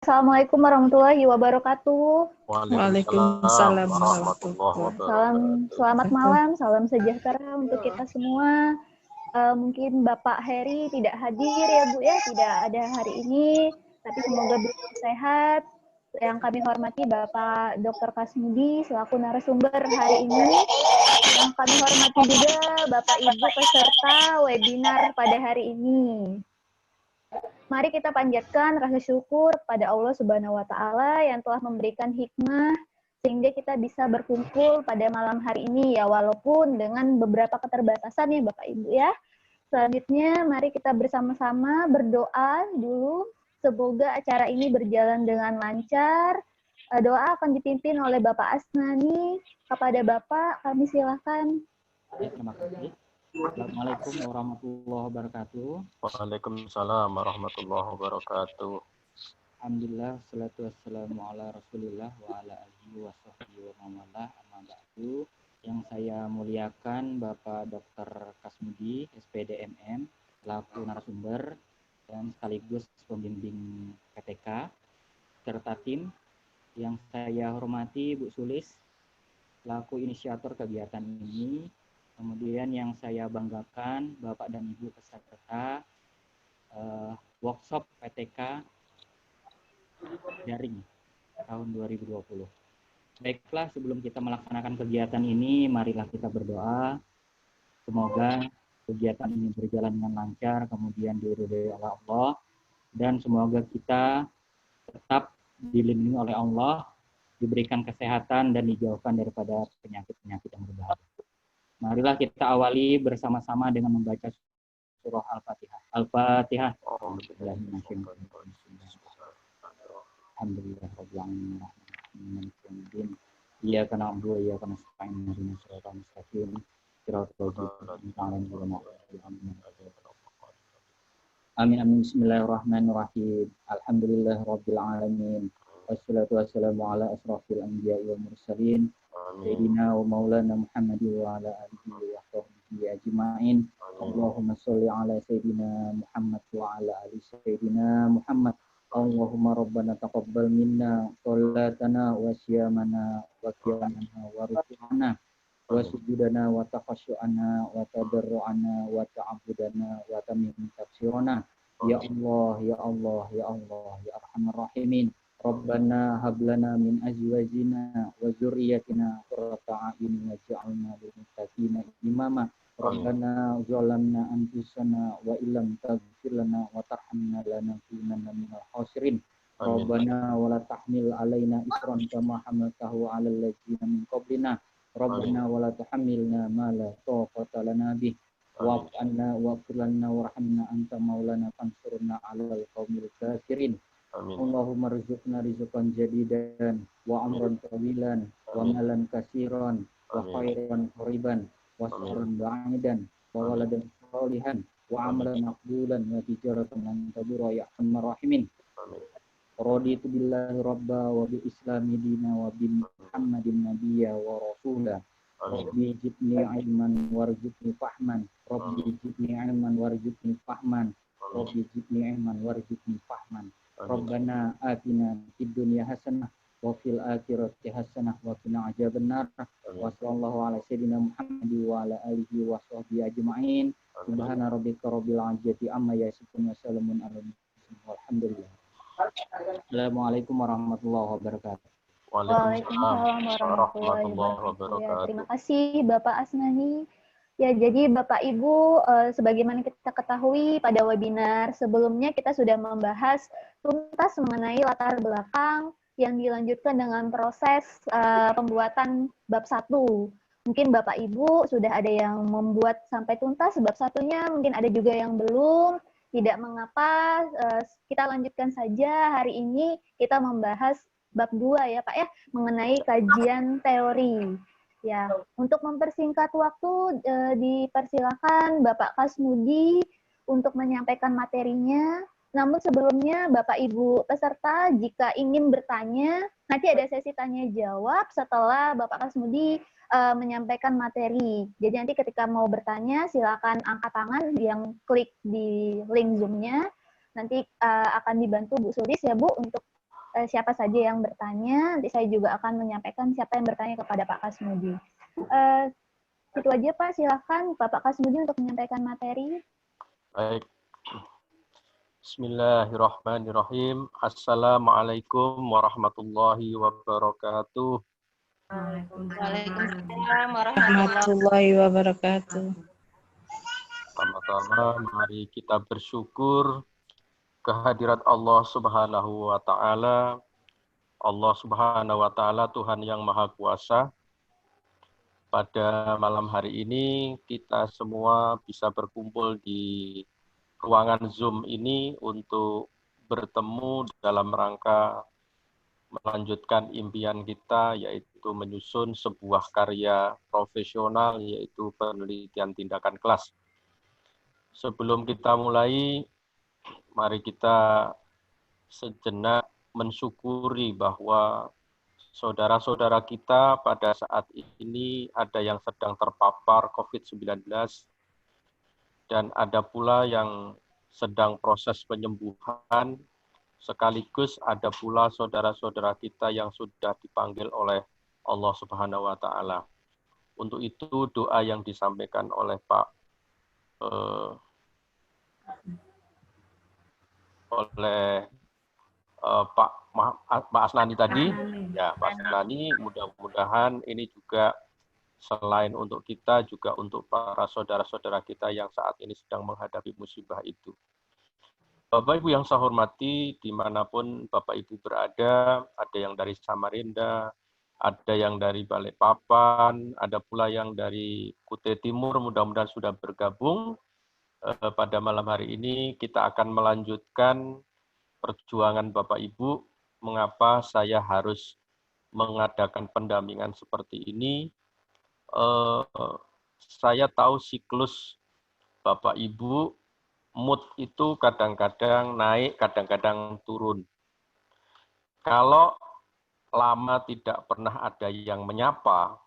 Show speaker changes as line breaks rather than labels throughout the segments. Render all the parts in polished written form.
Assalamualaikum warahmatullahi wabarakatuh.
Waalaikumsalam
Waalaikumsalam
warahmatullahi
warahmatullahi
wabarakatuh.
Selamat
wabarakatuh.
malam, salam sejahtera untuk kita semua. Mungkin Bapak Heri tidak hadir ya Bu ya, tidak ada hari ini, tapi semoga beliau sehat. Yang kami hormati Bapak Dr. Kasmudi selaku narasumber hari ini. Yang kami hormati juga Bapak Ibu peserta webinar pada hari ini. Mari kita panjatkan rasa syukur pada Allah Subhanahu wa taala yang telah memberikan hikmah sehingga kita bisa berkumpul pada malam hari ini ya, walaupun dengan beberapa keterbatasan ya Bapak Ibu ya. Selanjutnya mari kita bersama-sama berdoa dulu, semoga acara ini berjalan dengan lancar. Doa akan dipimpin oleh Bapak Asnani. Kepada Bapak kami silakan.
Ya, terima kasih. Assalamualaikum warahmatullahi wabarakatuh.
Waalaikumsalam warahmatullahi wabarakatuh.
Alhamdulillah, salatu wassalamu ala rasulillah wa ala alihi wa sahbihi wa mawalah, amma ba'du. Yang saya muliakan Bapak Dr. Kasmudi, SPDMM, selaku narasumber dan sekaligus pembimbing PTK, serta tim. Yang saya hormati Bu Sulis, selaku inisiator kegiatan ini. Kemudian yang saya banggakan Bapak dan Ibu peserta workshop PTK daring tahun 2020. Baiklah, sebelum kita melaksanakan kegiatan ini, marilah kita berdoa. Semoga kegiatan ini berjalan dengan lancar, kemudian diridhoi oleh Allah, dan semoga kita tetap dilindungi oleh Allah, diberikan kesehatan dan dijauhkan daripada penyakit-penyakit yang berbahaya. Marilah kita awali bersama-sama dengan membaca surah Al-Fatihah. Al-Fatihah. Alhamdulillahirrahmanirrahim. Iyyaka na'budu wa iyyaka nasta'in. Ihdinas siratal mustaqim. Shiratal ladzina an'amta 'alaihim. Amin amin. Bismillahirrahmanirrahim. Alhamdulillahirabbil alamin. Wassalatu wassalamu ala asrofil anbiya'i wal mursalin. Sayyidina wa maulana Muhammad wa ala alihi wa sahbihi ajma'in. Allahumma sholli ala Sayyidina Muhammad wa ala ali Sayyidina Muhammad. Allahumma rabbana taqabbal minna sholatana wa siyamana wa qiyamana wa ruku'ana wa sujudana wa takhasyu'ana wa tadarru'ana wa ta'abudana wa tamim tafsirana. Ya Allah, ya Allah, ya Allah, ya Arhamar Rahimin. Rabbana hablana min azwajina wa dzurriyyatina qurrata a'yun waj'alna lil muttaqina imama. Rabbana zalamna anfusana wa illam taghfir lana wa tarhamna lanakunanna minal khasirin. Rabbana wa la tahmil alaina isran kama hamaltahu 'alal ladzina min qablina. Rabbana wa la tuhammilna ma la taqata lana bih. Wa'fu 'anna waghfir lana warhamna anta maulana fansurna 'alal qaumil kafirin. Allahumma rizqna rizqan jadidan wa amran tawilan wa malan kasiran wa khairan qariban wa sirran ba'idan wa waladan salihan wa amalan maqbulan wa tijaratan lan tabura ya arhamar rahimin. Raditu billahi rabba wa bi islami dina wa bi Muhammadin nabiyya wa rasula. Rabbi jibni ilman warzuqni fahman. Rabbi jibni ilman warzuqni fahman. Rabbi jibni ilman warzuqni fahman. Rabbana atina fid dunya hasanah wa fil akhirati hasanah wa qina adzabannar. Wa sallallahu ala sayyidina Muhammad wa ala alihi wa sahbihi ajma'in. Subhana rabbika rabbil izzati amma yasifun wa salamun alal mursalin walhamdulillah. Assalamualaikum warahmatullahi wabarakatuh.
Waalaikumsalam warahmatullahi wabarakatuh. Ya, terima kasih Bapak Asnani. Ya, jadi Bapak Ibu, sebagaimana kita ketahui pada webinar sebelumnya kita sudah membahas tuntas mengenai latar belakang yang dilanjutkan dengan proses pembuatan bab 1. Mungkin Bapak Ibu sudah ada yang membuat sampai tuntas bab 1-nya, mungkin ada juga yang belum. Tidak mengapa, kita lanjutkan saja. Hari ini kita membahas bab 2 ya Pak ya, mengenai kajian teori. Ya, untuk mempersingkat waktu, dipersilakan Bapak Kasmudi untuk menyampaikan materinya. Namun sebelumnya, Bapak Ibu peserta, jika ingin bertanya, nanti ada sesi tanya jawab setelah Bapak Kasmudi menyampaikan materi. Jadi nanti ketika mau bertanya, silakan angkat tangan yang klik di link Zoom-nya. Nanti akan dibantu Bu Sulis ya Bu untuk siapa saja yang bertanya. Nanti saya juga akan menyampaikan siapa yang bertanya kepada Pak Kasmudi. Itu aja Pak, silakan Bapak Kasmudi untuk menyampaikan materi.
Baik. Bismillahirrahmanirrahim. Assalamualaikum warahmatullahi wabarakatuh.
Waalaikumsalam warahmatullahi wabarakatuh.
Pertama-tama mari kita bersyukur kehadirat Allah Subhanahu wa taala. Allah Subhanahu wa taala Tuhan yang Maha Kuasa. Pada malam hari ini kita semua bisa berkumpul di ruangan Zoom ini untuk bertemu dalam rangka melanjutkan impian kita, yaitu menyusun sebuah karya profesional, yaitu penelitian tindakan kelas. Sebelum kita mulai, mari kita sejenak mensyukuri bahwa saudara-saudara kita pada saat ini ada yang sedang terpapar COVID-19 dan ada pula yang sedang proses penyembuhan, sekaligus ada pula saudara-saudara kita yang sudah dipanggil oleh Allah Subhanahu wa taala. Untuk itu doa yang disampaikan oleh Pak Pak Asnani tadi, ya Pak Asnani, mudah-mudahan ini juga selain untuk kita, juga untuk para saudara-saudara kita yang saat ini sedang menghadapi musibah itu. Bapak Ibu yang saya hormati, dimanapun Bapak Ibu berada, ada yang dari Samarinda, ada yang dari Balikpapan, ada pula yang dari Kutai Timur, mudah-mudahan sudah bergabung. Pada malam hari ini kita akan melanjutkan perjuangan Bapak Ibu, mengapa saya harus mengadakan pendampingan seperti ini. Saya tahu siklus Bapak Ibu, mood itu kadang-kadang naik, kadang-kadang turun. Kalau lama tidak pernah ada yang menyapa,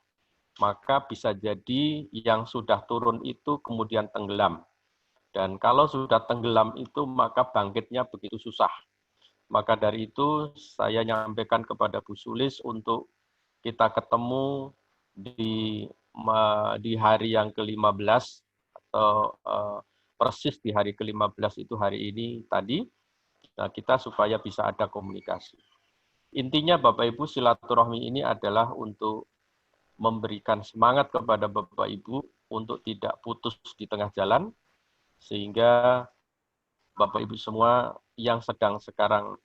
maka bisa jadi yang sudah turun itu kemudian tenggelam. Dan kalau sudah tenggelam itu, maka bangkitnya begitu susah. Maka dari itu, saya nyampaikan kepada Bu Sulis untuk kita ketemu di hari yang ke-15, atau persis di hari ke-15 itu hari ini tadi, nah, kita supaya bisa ada komunikasi. Intinya Bapak Ibu, silaturahmi ini adalah untuk memberikan semangat kepada Bapak Ibu untuk tidak putus di tengah jalan, sehingga Bapak Ibu semua yang sedang sekarang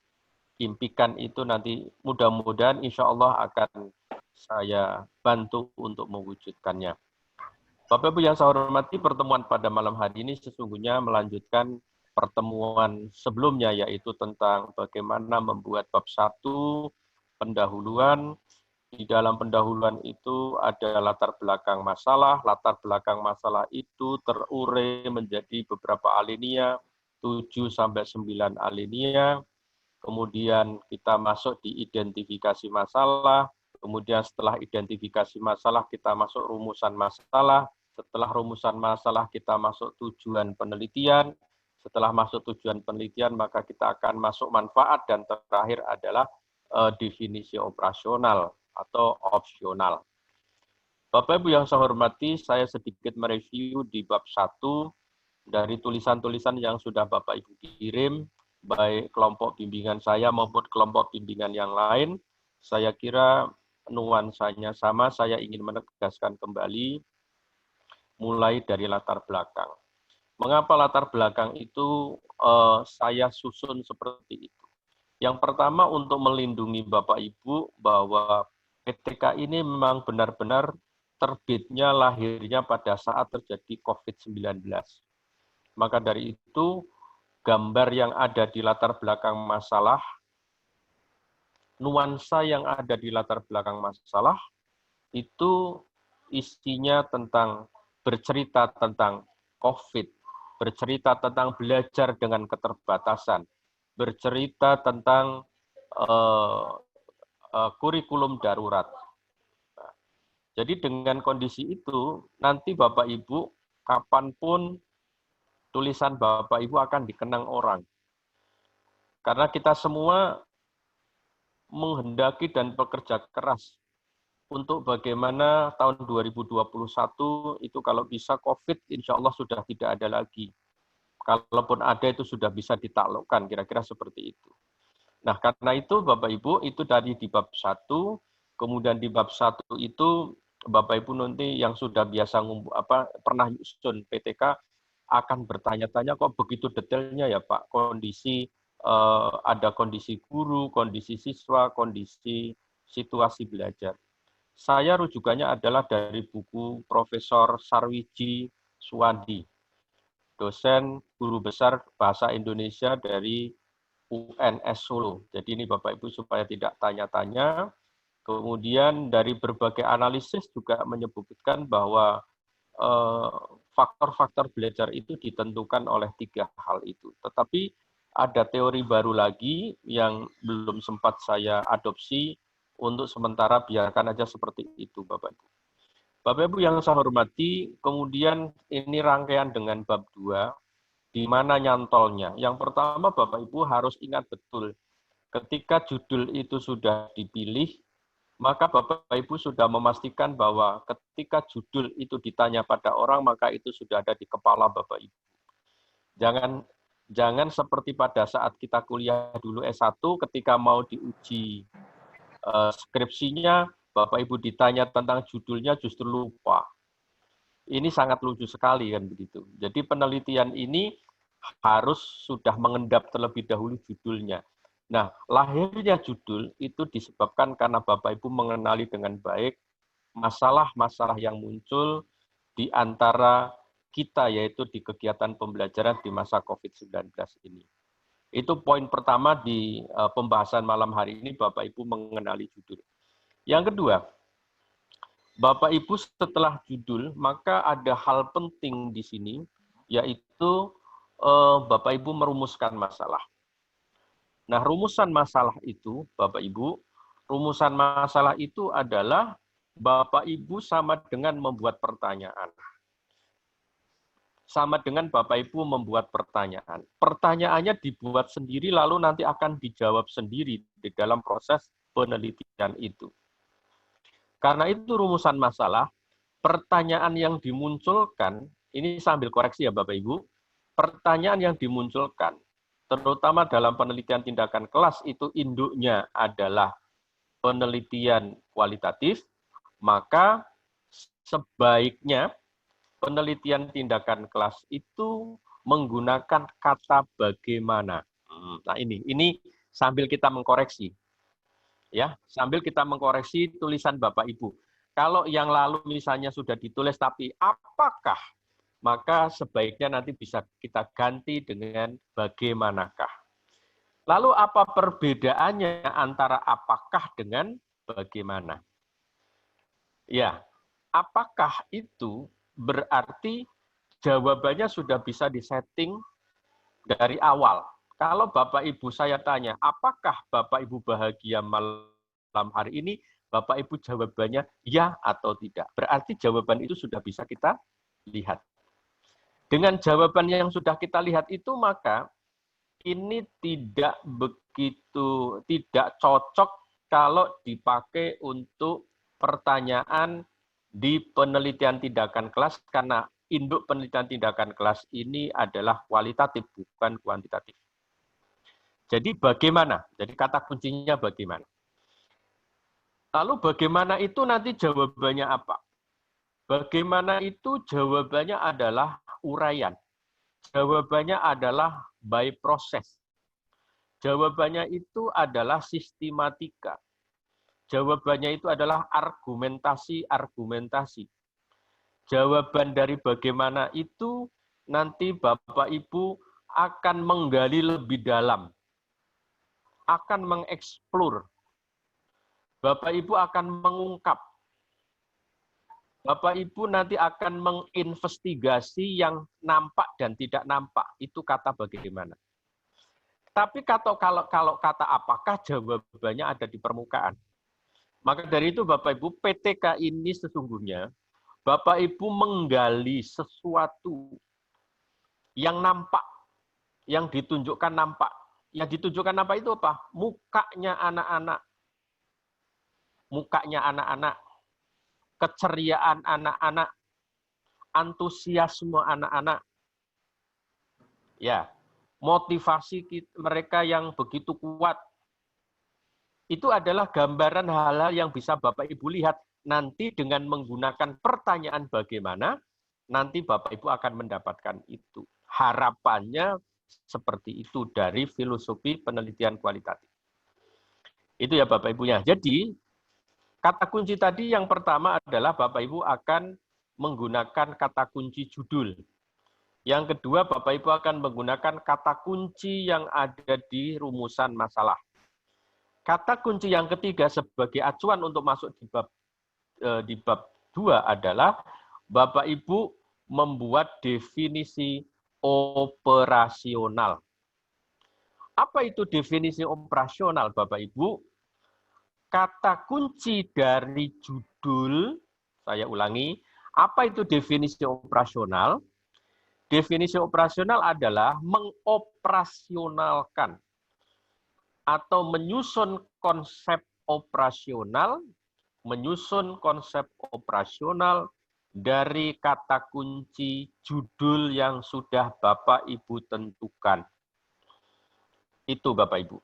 impikan itu nanti mudah-mudahan insya Allah akan saya bantu untuk mewujudkannya. Bapak Ibu yang saya hormati, pertemuan pada malam hari ini sesungguhnya melanjutkan pertemuan sebelumnya, yaitu tentang bagaimana membuat bab 1 pendahuluan. Di dalam pendahuluan itu ada latar belakang masalah. Latar belakang masalah itu terurai menjadi beberapa alinea, 7-9 alinea. Kemudian kita masuk di identifikasi masalah. Kemudian setelah identifikasi masalah, kita masuk rumusan masalah. Setelah rumusan masalah, kita masuk tujuan penelitian. Setelah masuk tujuan penelitian, maka kita akan masuk manfaat. Dan terakhir adalah definisi operasional atau opsional. Bapak Ibu yang saya hormati, saya sedikit mereview di bab 1 dari tulisan-tulisan yang sudah Bapak Ibu kirim, baik kelompok bimbingan saya maupun kelompok bimbingan yang lain. Saya kira nuansanya sama, saya ingin menegaskan kembali mulai dari latar belakang. Mengapa latar belakang itu saya susun seperti itu? Yang pertama, untuk melindungi Bapak Ibu bahwa PTK ini memang benar-benar terbitnya, lahirnya pada saat terjadi COVID-19. Maka dari itu, gambar yang ada di latar belakang masalah, nuansa yang ada di latar belakang masalah, itu isinya tentang bercerita tentang COVID, bercerita tentang belajar dengan keterbatasan, bercerita tentang kurikulum darurat. Nah, jadi dengan kondisi itu, nanti Bapak Ibu, kapanpun tulisan Bapak Ibu akan dikenang orang. Karena kita semua menghendaki dan bekerja keras untuk bagaimana tahun 2021 itu kalau bisa COVID insya Allah sudah tidak ada lagi. Kalaupun ada itu sudah bisa ditaklukkan, kira-kira seperti itu. Nah, karena itu Bapak Ibu, itu dari di bab 1, kemudian di bab 1 itu Bapak Ibu nanti yang sudah biasa pernah nyusun PTK akan bertanya-tanya kok begitu detailnya ya Pak, kondisi ada kondisi guru, kondisi siswa, kondisi situasi belajar. Saya rujukannya adalah dari buku Profesor Sarwiji Suwandi, dosen guru besar bahasa Indonesia dari UNS Solo. Jadi ini Bapak Ibu supaya tidak tanya-tanya. Kemudian dari berbagai analisis juga menyebutkan bahwa faktor-faktor belajar itu ditentukan oleh 3 hal itu. Tetapi ada teori baru lagi yang belum sempat saya adopsi, untuk sementara biarkan aja seperti itu Bapak Ibu. Bapak Ibu yang saya hormati, kemudian ini rangkaian dengan bab 2, di mana nyantolnya. Yang pertama Bapak Ibu harus ingat betul, ketika judul itu sudah dipilih, maka Bapak Ibu sudah memastikan bahwa ketika judul itu ditanya pada orang, maka itu sudah ada di kepala Bapak Ibu. Jangan seperti pada saat kita kuliah dulu S1, ketika mau diuji skripsinya, Bapak Ibu ditanya tentang judulnya justru lupa. Ini sangat lucu sekali kan begitu. Jadi penelitian ini harus sudah mengendap terlebih dahulu judulnya. Nah, lahirnya judul itu disebabkan karena Bapak Ibu mengenali dengan baik masalah-masalah yang muncul di antara kita, yaitu di kegiatan pembelajaran di masa COVID-19 ini. Itu poin pertama di pembahasan malam hari ini, Bapak Ibu mengenali judul. Yang kedua, Bapak Ibu setelah judul, maka ada hal penting di sini, yaitu Bapak Ibu merumuskan masalah. Nah, rumusan masalah itu, Bapak Ibu, rumusan masalah itu adalah Bapak Ibu sama dengan membuat pertanyaan. Sama dengan Bapak Ibu membuat pertanyaan. Pertanyaannya dibuat sendiri, lalu nanti akan dijawab sendiri di dalam proses penelitian itu. Karena itu rumusan masalah, pertanyaan yang dimunculkan, ini sambil koreksi ya Bapak Ibu, pertanyaan yang dimunculkan, terutama dalam penelitian tindakan kelas, itu induknya adalah penelitian kualitatif, maka sebaiknya penelitian tindakan kelas itu menggunakan kata bagaimana. Nah ini sambil kita mengkoreksi, ya, sambil kita mengkoreksi tulisan Bapak Ibu. Kalau yang lalu misalnya sudah ditulis tapi apakah, maka sebaiknya nanti bisa kita ganti dengan bagaimanakah. Lalu apa perbedaannya antara apakah dengan bagaimana? Ya, apakah itu berarti jawabannya sudah bisa disetting dari awal. Kalau Bapak Ibu saya tanya, apakah Bapak Ibu bahagia malam hari ini? Bapak Ibu jawabannya ya atau tidak. Berarti jawaban itu sudah bisa kita lihat. Dengan jawaban yang sudah kita lihat itu, maka ini tidak cocok kalau dipakai untuk pertanyaan di penelitian tindakan kelas, karena induk penelitian tindakan kelas ini adalah kualitatif, bukan kuantitatif. Jadi bagaimana? Jadi kata kuncinya bagaimana. Lalu bagaimana itu nanti jawabannya apa? Bagaimana itu jawabannya adalah uraian. Jawabannya adalah by proses. Jawabannya itu adalah sistematika. Jawabannya itu adalah argumentasi-argumentasi. Jawaban dari bagaimana itu nanti Bapak Ibu akan menggali lebih dalam, akan mengeksplor. Bapak Ibu akan mengungkap. Bapak Ibu nanti akan menginvestigasi yang nampak dan tidak nampak. Itu kata bagaimana. Tapi kalau kata apakah, jawabannya ada di permukaan. Maka dari itu Bapak Ibu, PTK ini sesungguhnya Bapak Ibu menggali sesuatu yang nampak, yang ditunjukkan nampak. Yang ditunjukkan nampak itu apa? Mukanya anak-anak, mukanya anak-anak, keceriaan anak-anak, antusiasme anak-anak, ya, motivasi mereka yang begitu kuat, itu adalah gambaran hal-hal yang bisa Bapak Ibu lihat nanti dengan menggunakan pertanyaan bagaimana, nanti Bapak Ibu akan mendapatkan itu. Harapannya seperti itu dari filosofi penelitian kualitatif. Itu ya Bapak Ibu ya. Jadi, kata kunci tadi yang pertama adalah Bapak Ibu akan menggunakan kata kunci judul. Yang kedua, Bapak Ibu akan menggunakan kata kunci yang ada di rumusan masalah. Kata kunci yang ketiga sebagai acuan untuk masuk di bab 2 adalah Bapak Ibu membuat definisi operasional. Apa itu definisi operasional, Bapak Ibu? Kata kunci dari judul, saya ulangi, apa itu definisi operasional? Definisi operasional adalah mengoperasionalkan atau menyusun konsep operasional dari kata kunci judul yang sudah Bapak Ibu tentukan. Itu Bapak Ibu.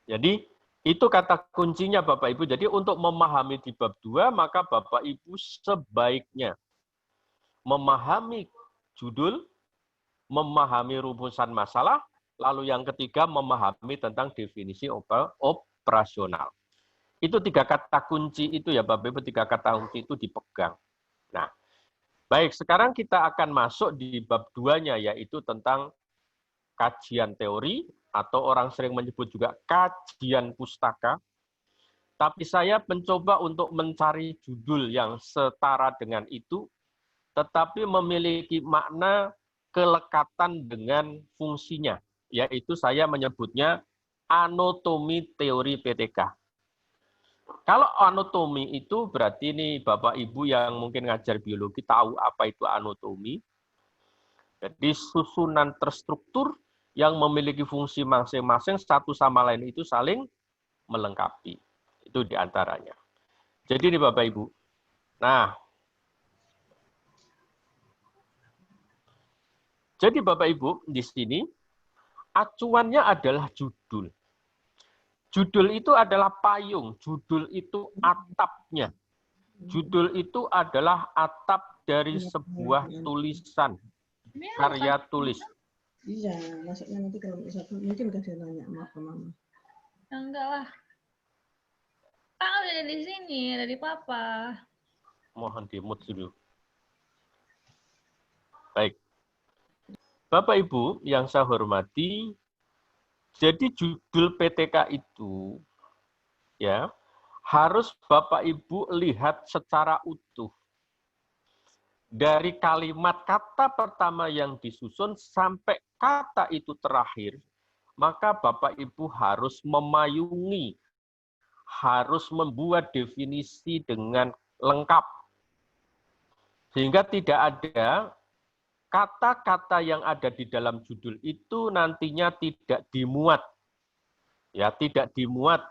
Jadi, itu kata kuncinya Bapak Ibu. Jadi, untuk memahami di bab 2, maka Bapak Ibu sebaiknya memahami judul, memahami rumusan masalah, lalu yang ketiga memahami tentang definisi operasional. Itu 3 kata kunci itu ya Bapak Ibu, 3 kata kunci itu dipegang. Nah, baik, sekarang kita akan masuk di bab 2-nya, yaitu tentang kajian teori, atau orang sering menyebut juga kajian pustaka. Tapi saya mencoba untuk mencari judul yang setara dengan itu, tetapi memiliki makna kelekatan dengan fungsinya, yaitu saya menyebutnya anatomi teori PTK. Kalau anatomi itu berarti ini Bapak Ibu yang mungkin ngajar biologi tahu apa itu anatomi. Jadi susunan terstruktur yang memiliki fungsi masing-masing satu sama lain itu saling melengkapi. Itu diantaranya. Jadi ini Bapak Ibu. Nah, jadi Bapak Ibu di sini acuannya adalah judul. Judul itu adalah payung, judul itu atapnya. Judul itu adalah atap dari sebuah tulisan, karya tulis.
Iya, maksudnya nanti kalau mungkin gak ada nanya sama mama.
Enggak lah. Pak ada di sini, ada di Papa.
Mohon di-mute dulu. Baik. Bapak Ibu yang saya hormati, jadi judul PTK itu ya harus Bapak Ibu lihat secara utuh. Dari kalimat kata pertama yang disusun sampai kata itu terakhir, maka Bapak Ibu harus memayungi, harus membuat definisi dengan lengkap. Sehingga tidak ada kata-kata yang ada di dalam judul itu nantinya tidak dimuat. Ya, tidak dimuat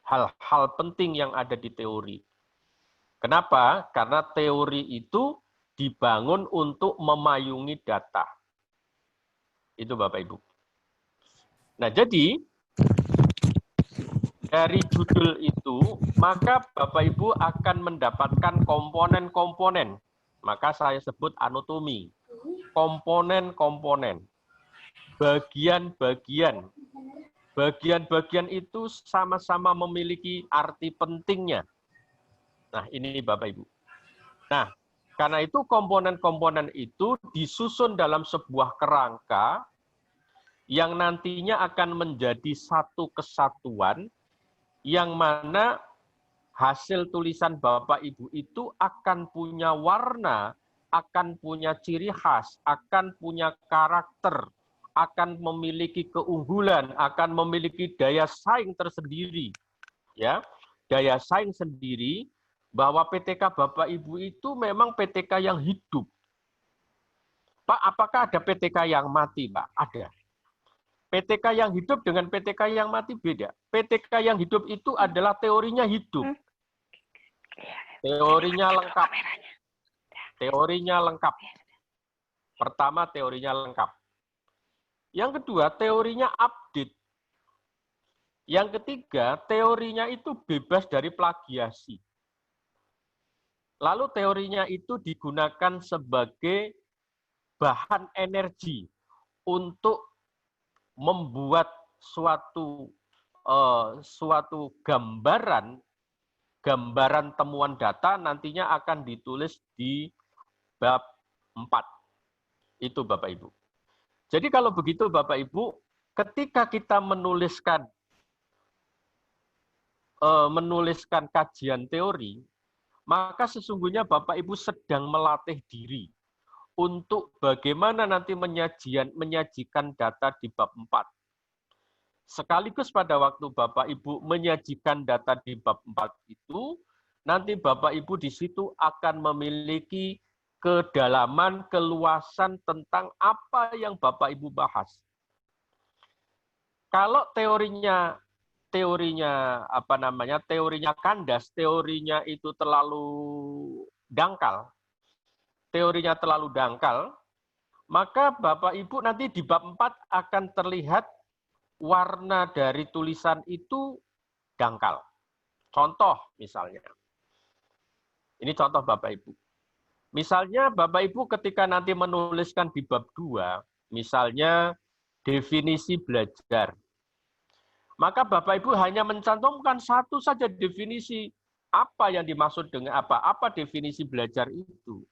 hal-hal penting yang ada di teori. Kenapa? Karena teori itu dibangun untuk memayungi data. Itu Bapak Ibu. Nah, jadi dari judul itu, maka Bapak Ibu akan mendapatkan komponen-komponen. Maka saya sebut anatomi. Komponen-komponen. Bagian-bagian. Bagian-bagian itu sama-sama memiliki arti pentingnya. Nah, ini Bapak Ibu. Nah, karena itu komponen-komponen itu disusun dalam sebuah kerangka yang nantinya akan menjadi satu kesatuan yang mana hasil tulisan Bapak Ibu itu akan punya warna, akan punya ciri khas, akan punya karakter, akan memiliki keunggulan, akan memiliki daya saing tersendiri. Ya, daya saing sendiri bahwa PTK Bapak Ibu itu memang PTK yang hidup. Pak, apakah ada PTK yang mati, Pak? Ada. PTK yang hidup dengan PTK yang mati beda. PTK yang hidup itu adalah teorinya hidup. Teorinya lengkap. Teorinya lengkap. Pertama, teorinya lengkap. Yang kedua, teorinya update. Yang ketiga, teorinya itu bebas dari plagiasi. Lalu teorinya itu digunakan sebagai bahan energi untuk membuat suatu gambaran temuan data nantinya akan ditulis di bab 4. Itu Bapak Ibu. Jadi kalau begitu Bapak Ibu, ketika kita menuliskan kajian teori, maka sesungguhnya Bapak Ibu sedang melatih diri untuk bagaimana nanti menyajikan data di bab 4. Sekaligus pada waktu Bapak Ibu menyajikan data di bab 4 itu, nanti Bapak Ibu di situ akan memiliki kedalaman, keluasan tentang apa yang Bapak Ibu bahas. Kalau teorinya kandas, teorinya itu terlalu dangkal, maka Bapak Ibu nanti di bab 4 akan terlihat warna dari tulisan itu dangkal. Contoh misalnya. Ini contoh Bapak Ibu. Misalnya Bapak Ibu ketika nanti menuliskan di bab 2, misalnya definisi belajar. Maka Bapak Ibu hanya mencantumkan satu saja definisi. Apa yang dimaksud dengan apa definisi belajar itu.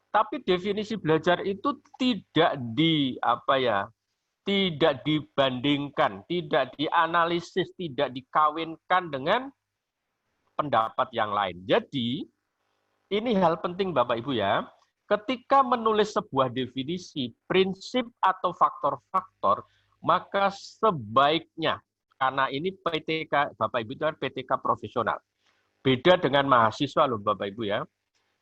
Tapi definisi belajar itu tidak dibandingkan, tidak dianalisis, tidak dikawinkan dengan pendapat yang lain. Jadi, ini hal penting Bapak Ibu ya. Ketika menulis sebuah definisi, prinsip atau faktor-faktor, maka sebaiknya, karena ini PTK, Bapak Ibu itu kan PTK profesional. Beda dengan mahasiswa loh Bapak Ibu ya.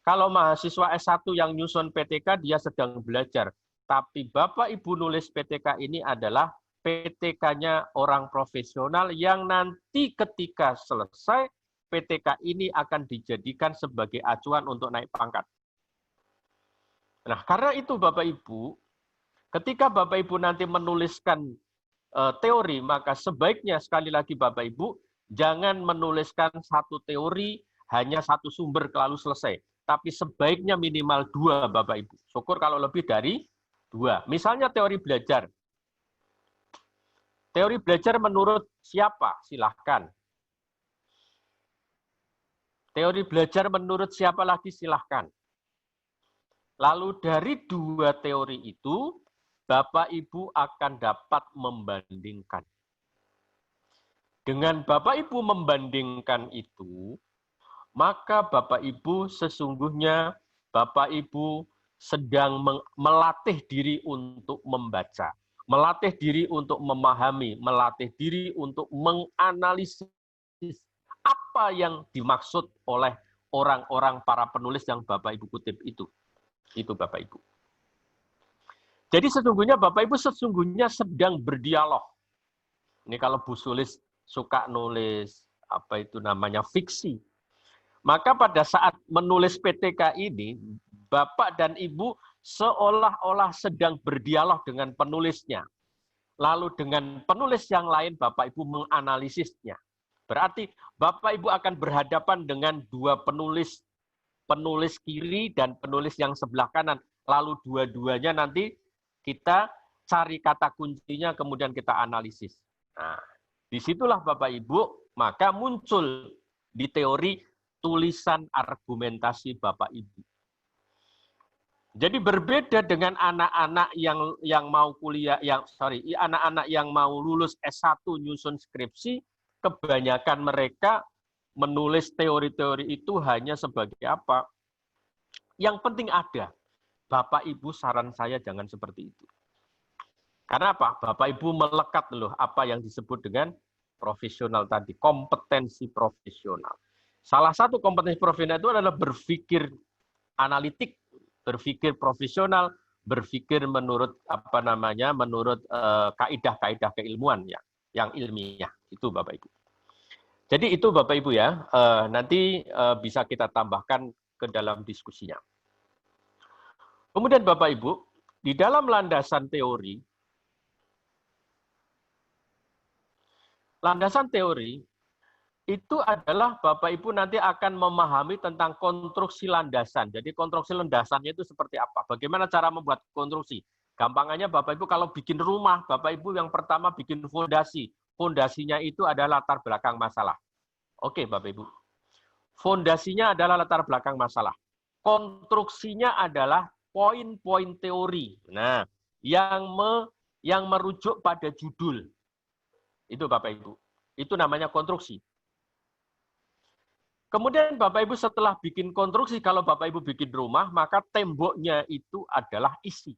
Kalau mahasiswa S1 yang nyusun PTK, dia sedang belajar. Tapi Bapak Ibu nulis PTK ini adalah PTK-nya orang profesional yang nanti ketika selesai, PTK ini akan dijadikan sebagai acuan untuk naik pangkat. Nah, karena itu Bapak Ibu, ketika Bapak Ibu nanti menuliskan teori, maka sebaiknya sekali lagi Bapak Ibu, jangan menuliskan satu teori, hanya satu sumber lalu selesai. Tapi sebaiknya minimal 2 Bapak Ibu. Syukur kalau lebih dari 2. Misalnya teori belajar. Teori belajar menurut siapa? Silahkan. Teori belajar menurut siapa lagi? Silahkan. Lalu dari 2 teori itu, Bapak Ibu akan dapat membandingkan. Dengan Bapak Ibu membandingkan itu, maka Bapak Ibu sesungguhnya Bapak Ibu sedang melatih diri untuk membaca, melatih diri untuk memahami, melatih diri untuk menganalisis apa yang dimaksud oleh orang-orang para penulis yang Bapak Ibu kutip itu. Itu Bapak Ibu. Jadi sesungguhnya Bapak Ibu sesungguhnya sedang berdialog. Ini kalau Bu Sulis suka nulis fiksi. Maka pada saat menulis PTK ini, Bapak dan Ibu seolah-olah sedang berdialog dengan penulisnya. Lalu dengan penulis yang lain, Bapak Ibu menganalisisnya. Berarti Bapak Ibu akan berhadapan dengan 2 penulis, penulis kiri dan penulis yang sebelah kanan. Lalu dua-duanya nanti kita cari kata kuncinya, kemudian kita analisis. Nah, disitulah Bapak Ibu, maka muncul di teori tulisan argumentasi Bapak Ibu. Jadi berbeda dengan anak-anak yang mau kuliah, anak-anak yang mau lulus S1 nyusun skripsi, kebanyakan mereka menulis teori-teori itu hanya sebagai apa? Yang penting ada. Bapak Ibu saran saya jangan seperti itu. Karena apa? Bapak Ibu melekat loh apa yang disebut dengan profesional tadi, kompetensi profesional. Salah satu kompetensi profesional itu adalah berpikir analitik, berpikir profesional, berpikir menurut menurut kaidah-kaidah keilmuan ya, yang ilmiah. Itu Bapak Ibu. Jadi itu Bapak Ibu ya, nanti bisa kita tambahkan ke dalam diskusinya. Kemudian Bapak Ibu, di dalam landasan teori itu adalah Bapak Ibu nanti akan memahami tentang konstruksi landasan. Jadi konstruksi landasannya itu seperti apa? Bagaimana cara membuat konstruksi? Gampangannya Bapak Ibu kalau bikin rumah, Bapak Ibu yang pertama bikin fondasi. Fondasinya itu adalah latar belakang masalah. Oke Bapak Ibu. Fondasinya adalah latar belakang masalah. Konstruksinya adalah poin-poin teori. Nah, yang merujuk pada judul. Itu Bapak Ibu. Itu namanya konstruksi. Kemudian Bapak Ibu setelah bikin konstruksi, kalau Bapak Ibu bikin rumah, maka temboknya itu adalah isi.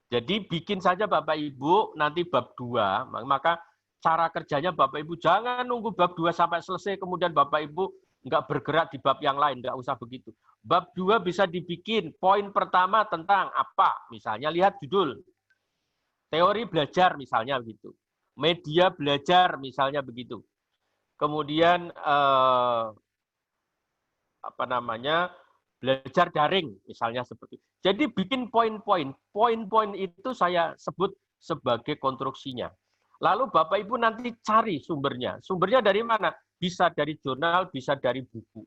Jadi bikin saja Bapak Ibu nanti bab 2, maka cara kerjanya Bapak Ibu jangan nunggu bab 2 sampai selesai, kemudian Bapak Ibu nggak bergerak di bab yang lain, nggak usah begitu. Bab 2 bisa dibikin, poin pertama tentang apa? Misalnya lihat judul. Teori belajar misalnya begitu. Media belajar misalnya begitu. Kemudian belajar daring misalnya seperti itu. Jadi bikin poin-poin. Poin-poin itu saya sebut sebagai konstruksinya. Lalu Bapak Ibu nanti cari sumbernya. Sumbernya dari mana? Bisa dari jurnal, bisa dari buku.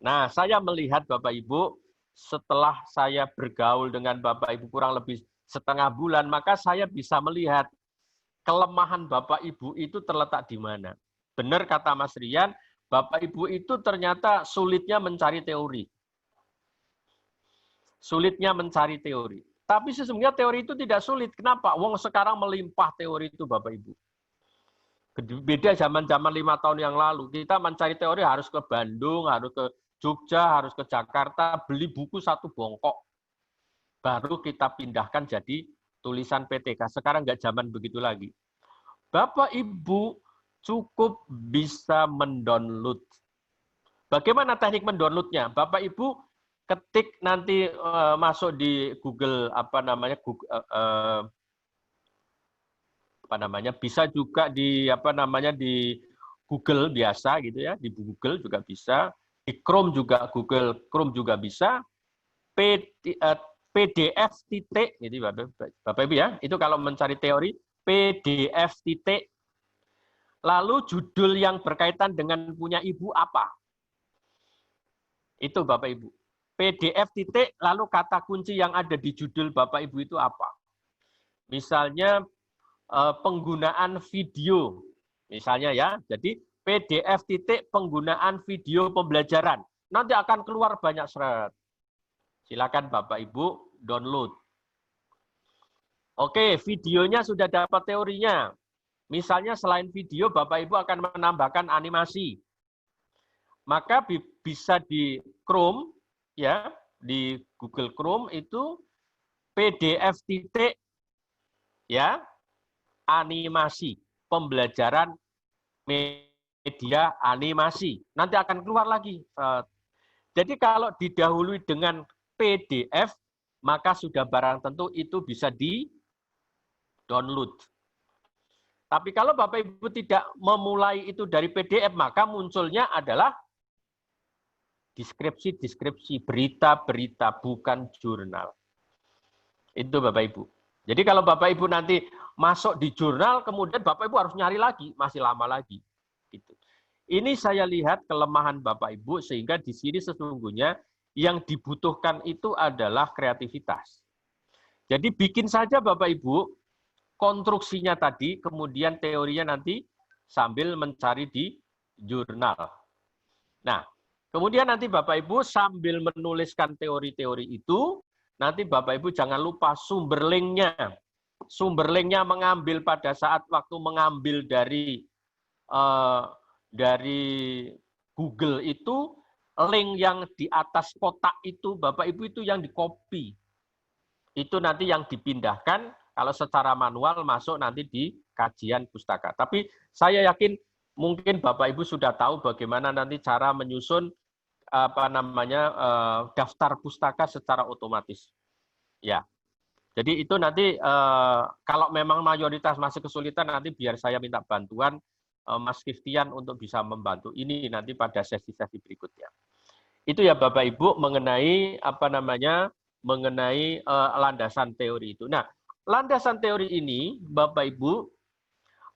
Nah, saya melihat Bapak Ibu setelah saya bergaul dengan Bapak Ibu kurang lebih setengah bulan, maka saya bisa melihat kelemahan Bapak Ibu itu terletak di mana. Benar kata Mas Rian, Bapak Ibu itu ternyata sulitnya mencari teori. Sulitnya mencari teori. Tapi sesungguhnya teori itu tidak sulit. Kenapa? Wong sekarang melimpah teori itu Bapak Ibu. Beda zaman-zaman 5 tahun yang lalu. Kita mencari teori harus ke Bandung, harus ke Jogja, harus ke Jakarta, beli buku 1 bongkok. Baru kita pindahkan jadi tulisan PTK. Sekarang nggak zaman begitu lagi. Bapak Ibu cukup bisa mendownload. Bagaimana teknik mendownloadnya? Bapak Ibu ketik nanti masuk di Google bisa juga di di Google biasa gitu ya, di Google juga bisa, di Chrome juga Google Chrome juga bisa. PDF titik, jadi Bapak Ibu ya, itu kalau mencari teori PDF titik. Lalu judul yang berkaitan dengan punya Ibu apa? Itu Bapak Ibu. PDF titik, lalu kata kunci yang ada di judul Bapak Ibu itu apa? Misalnya penggunaan video. Misalnya ya, jadi PDF titik penggunaan video pembelajaran. Nanti akan keluar banyak seret. Silakan Bapak Ibu download. Oke, videonya sudah dapat teorinya. Misalnya selain video, Bapak Ibu akan menambahkan animasi. Maka bisa di Chrome, ya, di Google Chrome itu PDF titik, ya, animasi, pembelajaran media animasi. Nanti akan keluar lagi. Jadi kalau didahului dengan PDF, maka sudah barang tentu itu bisa di-download. Tapi kalau Bapak Ibu tidak memulai itu dari PDF, maka munculnya adalah deskripsi-deskripsi, berita-berita, bukan jurnal. Itu Bapak Ibu. Jadi kalau Bapak Ibu nanti masuk di jurnal, kemudian Bapak Ibu harus nyari lagi, masih lama lagi. Gitu. Ini saya lihat kelemahan Bapak Ibu, sehingga di sini sesungguhnya yang dibutuhkan itu adalah kreativitas. Jadi bikin saja Bapak Ibu, konstruksinya tadi, kemudian teorinya nanti sambil mencari di jurnal. Nah, kemudian nanti Bapak Ibu sambil menuliskan teori-teori itu, nanti Bapak Ibu jangan lupa sumber linknya. Sumber linknya mengambil pada saat waktu mengambil dari Google itu, link yang di atas kotak itu, Bapak Ibu itu yang di-copy. Itu nanti yang dipindahkan, kalau secara manual masuk nanti di kajian pustaka. Tapi saya yakin mungkin Bapak Ibu sudah tahu bagaimana nanti cara menyusun daftar pustaka secara otomatis. Ya. Jadi itu nanti kalau memang mayoritas masih kesulitan, nanti biar saya minta bantuan Mas Kiftian untuk bisa membantu ini nanti pada sesi-sesi berikutnya. Itu ya Bapak Ibu mengenai mengenai landasan teori itu. Nah, landasan teori ini Bapak Ibu,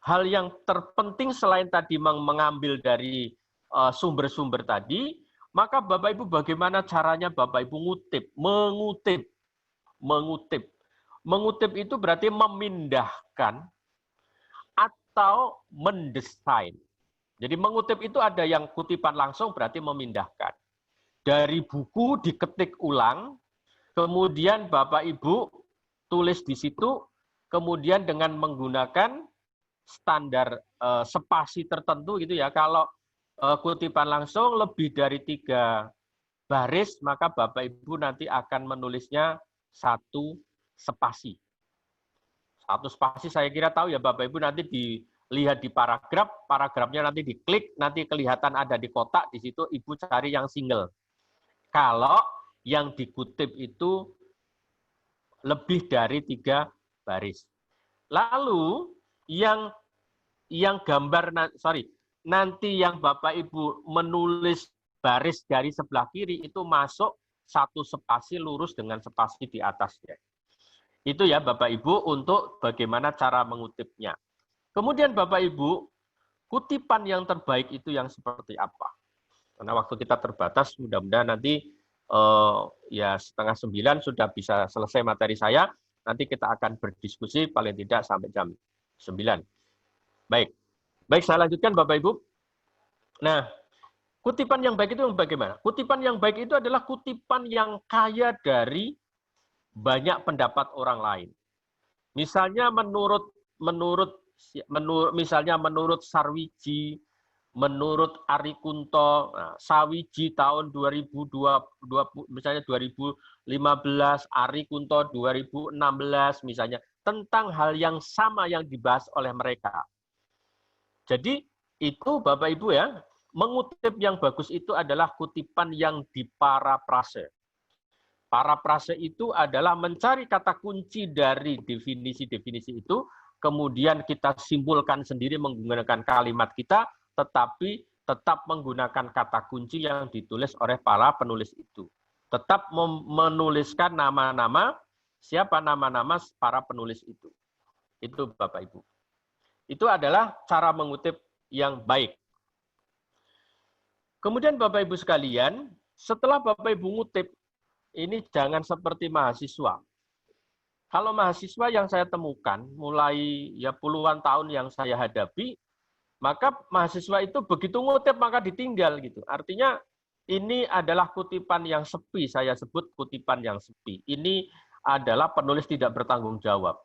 hal yang terpenting selain tadi mengambil dari sumber-sumber tadi, maka Bapak Ibu bagaimana caranya Bapak Ibu mengutip. Mengutip itu berarti memindahkan atau mendesain. Jadi mengutip itu ada yang kutipan langsung berarti memindahkan. Dari buku diketik ulang, kemudian Bapak Ibu tulis di situ, kemudian dengan menggunakan standar spasi tertentu gitu ya. Kalau kutipan langsung lebih dari 3 baris, maka Bapak Ibu nanti akan menulisnya 1 spasi. 1 spasi saya kira tahu ya Bapak Ibu, nanti dilihat di paragraf, paragrafnya nanti diklik, nanti kelihatan ada di kotak, di situ Ibu cari yang single. Kalau yang dikutip itu lebih dari 3 baris. Lalu nanti yang Bapak Ibu menulis baris dari sebelah kiri itu masuk 1 spasi lurus dengan spasi di atasnya. Itu ya Bapak Ibu untuk bagaimana cara mengutipnya. Kemudian Bapak Ibu, kutipan yang terbaik itu yang seperti apa? Karena waktu kita terbatas, mudah-mudahan nanti ya 8:30 sudah bisa selesai materi saya. Nanti kita akan berdiskusi paling tidak sampai jam 9. Baik, saya lanjutkan Bapak Ibu. Nah, kutipan yang baik itu bagaimana? Kutipan yang baik itu adalah kutipan yang kaya dari banyak pendapat orang lain. Misalnya menurut Sarwiji, menurut Ari Kunto, Sawiji tahun 2020, misalnya 2015, Ari Kunto 2016 misalnya, tentang hal yang sama yang dibahas oleh mereka. Jadi itu Bapak Ibu ya, mengutip yang bagus itu adalah kutipan yang diparafrase. Parafrase itu adalah mencari kata kunci dari definisi-definisi itu, kemudian kita simpulkan sendiri menggunakan kalimat kita, tetapi tetap menggunakan kata kunci yang ditulis oleh para penulis itu. Tetap menuliskan nama-nama, siapa nama-nama para penulis itu. Itu Bapak Ibu. Itu adalah cara mengutip yang baik. Kemudian Bapak Ibu sekalian, setelah Bapak Ibu ngutip, ini jangan seperti mahasiswa. Kalau mahasiswa yang saya temukan, mulai ya puluhan tahun yang saya hadapi, maka mahasiswa itu begitu ngutip maka ditinggal gitu. Artinya ini adalah kutipan yang sepi, saya sebut kutipan yang sepi. Ini adalah penulis tidak bertanggung jawab.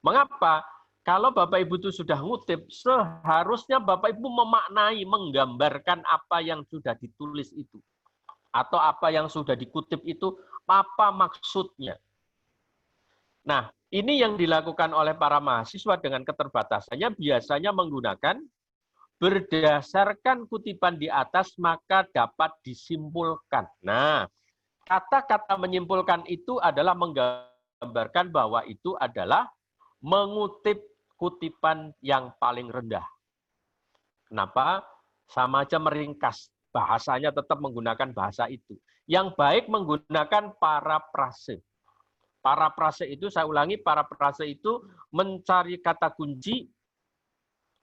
Mengapa? Kalau Bapak Ibu itu sudah ngutip, seharusnya Bapak Ibu memaknai, menggambarkan apa yang sudah ditulis itu. Atau apa yang sudah dikutip itu, apa maksudnya. Nah, ini yang dilakukan oleh para mahasiswa dengan keterbatasannya, biasanya menggunakan berdasarkan kutipan di atas, maka dapat disimpulkan. Nah, kata-kata menyimpulkan itu adalah menggambarkan bahwa itu adalah mengutip kutipan yang paling rendah. Kenapa? Sama aja meringkas. Bahasanya tetap menggunakan bahasa itu. Yang baik menggunakan parafrase. Parafrase itu, saya ulangi, parafrase itu mencari kata kunci,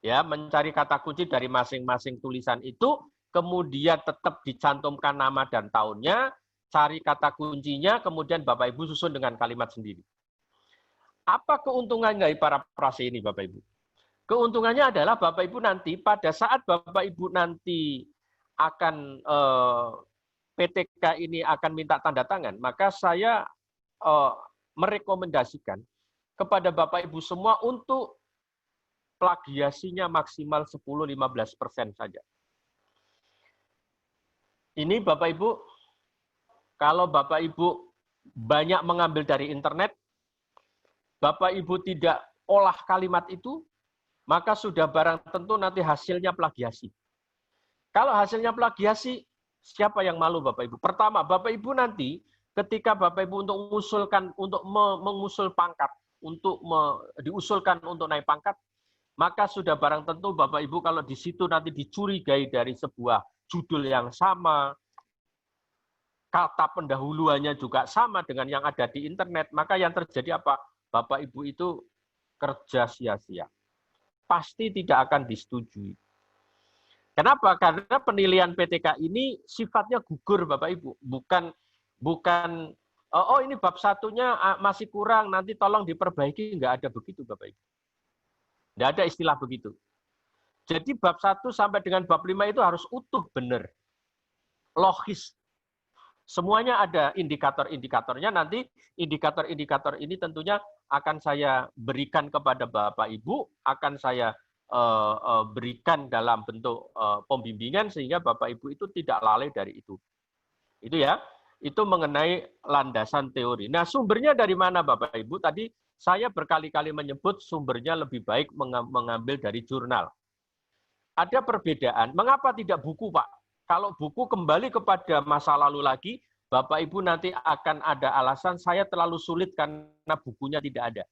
ya, mencari kata kunci dari masing-masing tulisan itu, kemudian tetap dicantumkan nama dan tahunnya, cari kata kuncinya, kemudian Bapak Ibu susun dengan kalimat sendiri. Apa keuntungan dari parafrase ini, Bapak Ibu? Keuntungannya adalah Bapak Ibu nanti, pada saat Bapak Ibu nanti akan PTK ini akan minta tanda tangan, maka saya merekomendasikan kepada Bapak Ibu semua untuk plagiasinya maksimal 10-15% saja. Ini Bapak Ibu, kalau Bapak Ibu banyak mengambil dari internet, Bapak Ibu tidak olah kalimat itu, maka sudah barang tentu nanti hasilnya plagiasi. Kalau hasilnya plagiasi, siapa yang malu Bapak Ibu? Pertama, Bapak Ibu nanti ketika Bapak Ibu untuk mengusul pangkat, diusulkan untuk naik pangkat, maka sudah barang tentu Bapak Ibu kalau di situ nanti dicurigai dari sebuah judul yang sama, kata pendahuluannya juga sama dengan yang ada di internet, maka yang terjadi apa? Bapak Ibu itu kerja sia-sia. Pasti tidak akan disetujui. Kenapa? Karena penilaian PTK ini sifatnya gugur Bapak Ibu, bukan oh ini bab satunya masih kurang, nanti tolong diperbaiki, nggak ada begitu Bapak Ibu. Nggak ada istilah begitu. Jadi bab 1 sampai dengan bab 5 itu harus utuh benar. Logis. Semuanya ada indikator-indikatornya, nanti indikator-indikator ini tentunya akan saya berikan kepada Bapak Ibu, akan saya berikan dalam bentuk pembimbingan sehingga Bapak Ibu itu tidak lalai dari itu. Itu ya, itu mengenai landasan teori. Nah, sumbernya dari mana Bapak Ibu? Tadi saya berkali-kali menyebut sumbernya lebih baik mengambil dari jurnal. Ada perbedaan, mengapa tidak buku Pak? Kalau buku kembali kepada masa lalu lagi, Bapak Ibu nanti akan ada alasan saya terlalu sulit karena bukunya tidak ada.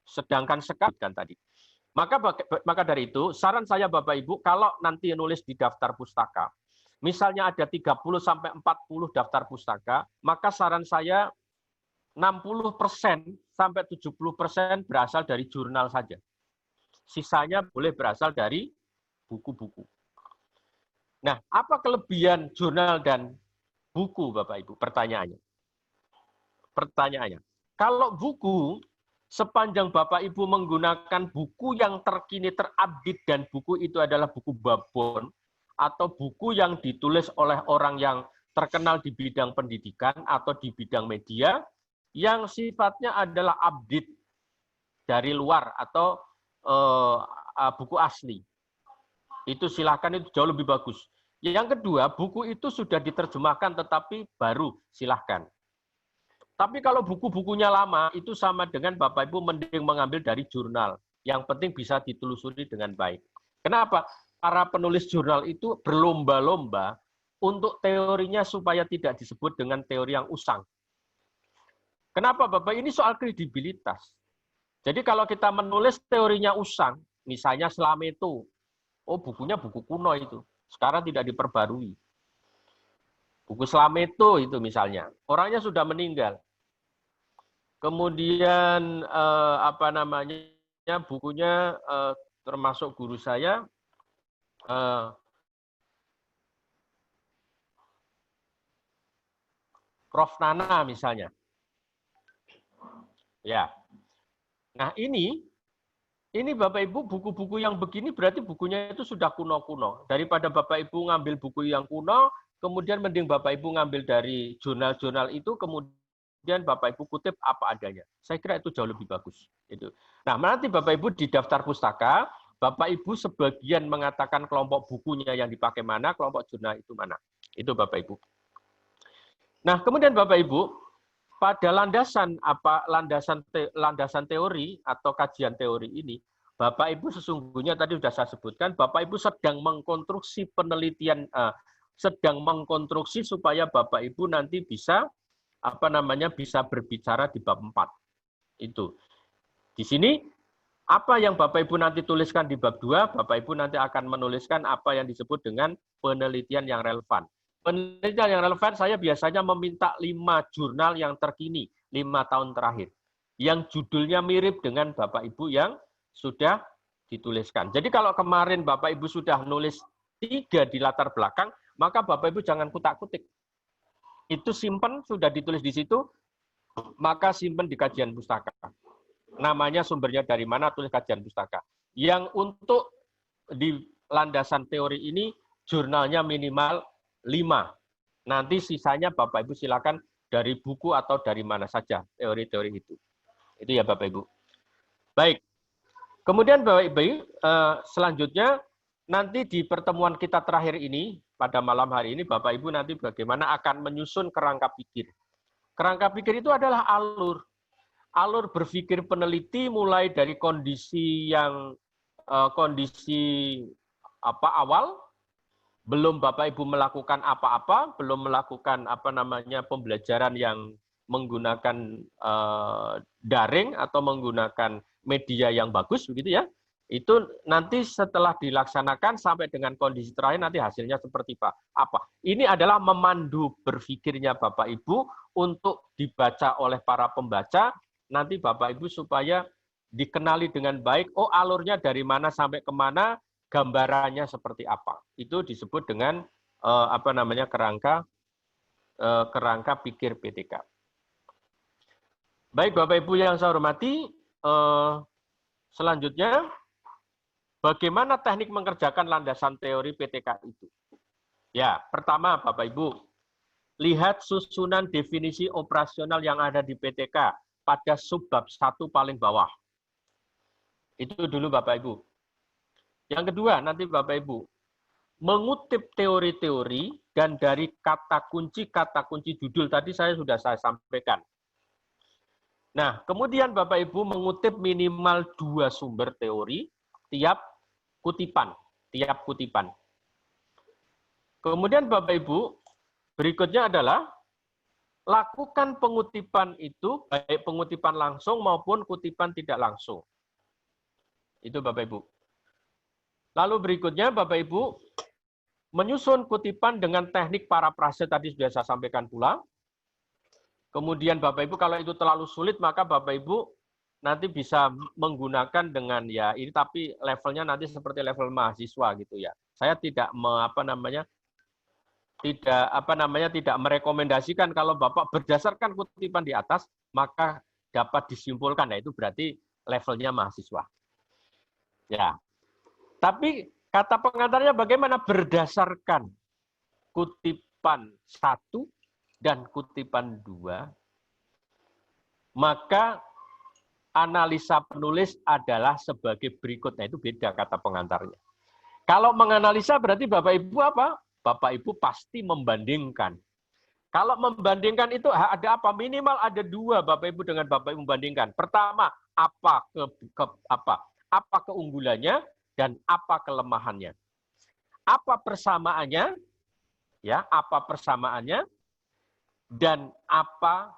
Sedangkan sekarang tadi. Maka dari itu, saran saya Bapak Ibu, kalau nanti nulis di daftar pustaka, misalnya ada 30 sampai 40 daftar pustaka, maka saran saya 60% sampai 70% berasal dari jurnal saja. Sisanya boleh berasal dari buku-buku. Nah, apa kelebihan jurnal dan buku, Bapak Ibu? Pertanyaannya. Kalau buku, sepanjang Bapak Ibu menggunakan buku yang terkini, terupdate, dan buku itu adalah buku babon, atau buku yang ditulis oleh orang yang terkenal di bidang pendidikan atau di bidang media, yang sifatnya adalah update dari luar atau buku asli. Itu silakan, itu jauh lebih bagus. Yang kedua, buku itu sudah diterjemahkan tetapi baru, silahkan. Tapi kalau buku-bukunya lama, itu sama dengan Bapak Ibu mending mengambil dari jurnal. Yang penting bisa ditelusuri dengan baik. Kenapa? Para penulis jurnal itu berlomba-lomba untuk teorinya supaya tidak disebut dengan teori yang usang. Kenapa Bapak? Ini soal kredibilitas. Jadi kalau kita menulis teorinya usang, misalnya Slameto, oh bukunya buku kuno itu, sekarang tidak diperbarui. Buku Slameto itu misalnya, orangnya sudah meninggal. Kemudian bukunya termasuk guru saya, Prof. Nana misalnya. Ya. Nah ini Bapak Ibu buku-buku yang begini berarti bukunya itu sudah kuno-kuno. Daripada Bapak Ibu ngambil buku yang kuno, kemudian mending Bapak Ibu ngambil dari jurnal-jurnal itu, kemudian Bapak Ibu kutip apa adanya. Saya kira itu jauh lebih bagus. Itu. Nah nanti Bapak Ibu di daftar pustaka, Bapak Ibu sebagian mengatakan kelompok bukunya yang dipakai mana, kelompok jurnal itu mana. Itu Bapak Ibu. Nah kemudian Bapak Ibu, pada landasan teori atau kajian teori ini, Bapak Ibu sesungguhnya tadi sudah saya sebutkan, Bapak Ibu sedang mengkonstruksi penelitian, sedang mengkonstruksi supaya Bapak Ibu nanti bisa bisa berbicara di bab 4. Itu. Di sini apa yang Bapak Ibu nanti tuliskan di bab 2, Bapak Ibu nanti akan menuliskan apa yang disebut dengan penelitian yang relevan. Penelitian yang relevan, saya biasanya meminta 5 jurnal yang terkini, 5 tahun terakhir. Yang judulnya mirip dengan Bapak Ibu yang sudah dituliskan. Jadi kalau kemarin Bapak Ibu sudah nulis 3 di latar belakang, maka Bapak Ibu jangan kutak-kutik. Itu simpen, sudah ditulis di situ, maka simpen di kajian pustaka. Namanya sumbernya dari mana, tulis kajian pustaka. Yang untuk di landasan teori ini, jurnalnya minimal 5. Nanti sisanya Bapak Ibu silakan dari buku atau dari mana saja teori-teori itu. Itu ya Bapak Ibu. Baik. Kemudian Bapak Ibu, selanjutnya nanti di pertemuan kita terakhir ini, pada malam hari ini, Bapak Ibu nanti bagaimana akan menyusun kerangka pikir. Kerangka pikir itu adalah alur. alur berpikir peneliti mulai dari kondisi yang awal, belum Bapak Ibu melakukan apa-apa, belum melakukan pembelajaran yang menggunakan daring atau menggunakan media yang bagus, begitu ya. Itu nanti setelah dilaksanakan sampai dengan kondisi terakhir nanti hasilnya seperti apa. Ini adalah memandu berpikirnya Bapak Ibu untuk dibaca oleh para pembaca, nanti Bapak Ibu supaya dikenali dengan baik, oh alurnya dari mana sampai kemana, gambarannya seperti apa. Itu disebut dengan kerangka pikir PTK. Baik Bapak Ibu yang saya hormati, selanjutnya bagaimana teknik mengerjakan landasan teori PTK itu? Ya, pertama Bapak Ibu, lihat susunan definisi operasional yang ada di PTK pada subbab 1 paling bawah. Itu dulu Bapak Ibu. Yang kedua, nanti Bapak Ibu, mengutip teori-teori dan dari kata kunci judul tadi saya sampaikan. Nah, kemudian Bapak Ibu mengutip minimal 2 sumber teori tiap kutipan. Kemudian Bapak Ibu, berikutnya adalah lakukan pengutipan itu, baik pengutipan langsung maupun kutipan tidak langsung. Itu Bapak Ibu. Lalu berikutnya Bapak Ibu, menyusun kutipan dengan teknik parafrase tadi sudah saya sampaikan pula. Kemudian Bapak Ibu, kalau itu terlalu sulit, maka Bapak Ibu nanti bisa menggunakan dengan ini, tapi levelnya nanti seperti level mahasiswa gitu ya. Saya tidak tidak merekomendasikan kalau Bapak berdasarkan kutipan di atas maka dapat disimpulkan, itu berarti levelnya mahasiswa. Ya. Tapi kata pengantarnya bagaimana berdasarkan kutipan 1 dan kutipan 2, maka analisa penulis adalah sebagai berikut. Nah, itu beda kata pengantarnya. Kalau menganalisa berarti Bapak Ibu apa? Bapak Ibu pasti membandingkan. Kalau membandingkan itu ada apa? Minimal ada 2 Bapak Ibu dengan Bapak Ibu membandingkan. Pertama, apa keunggulannya dan apa kelemahannya. Apa persamaannya? Ya, apa persamaannya dan apa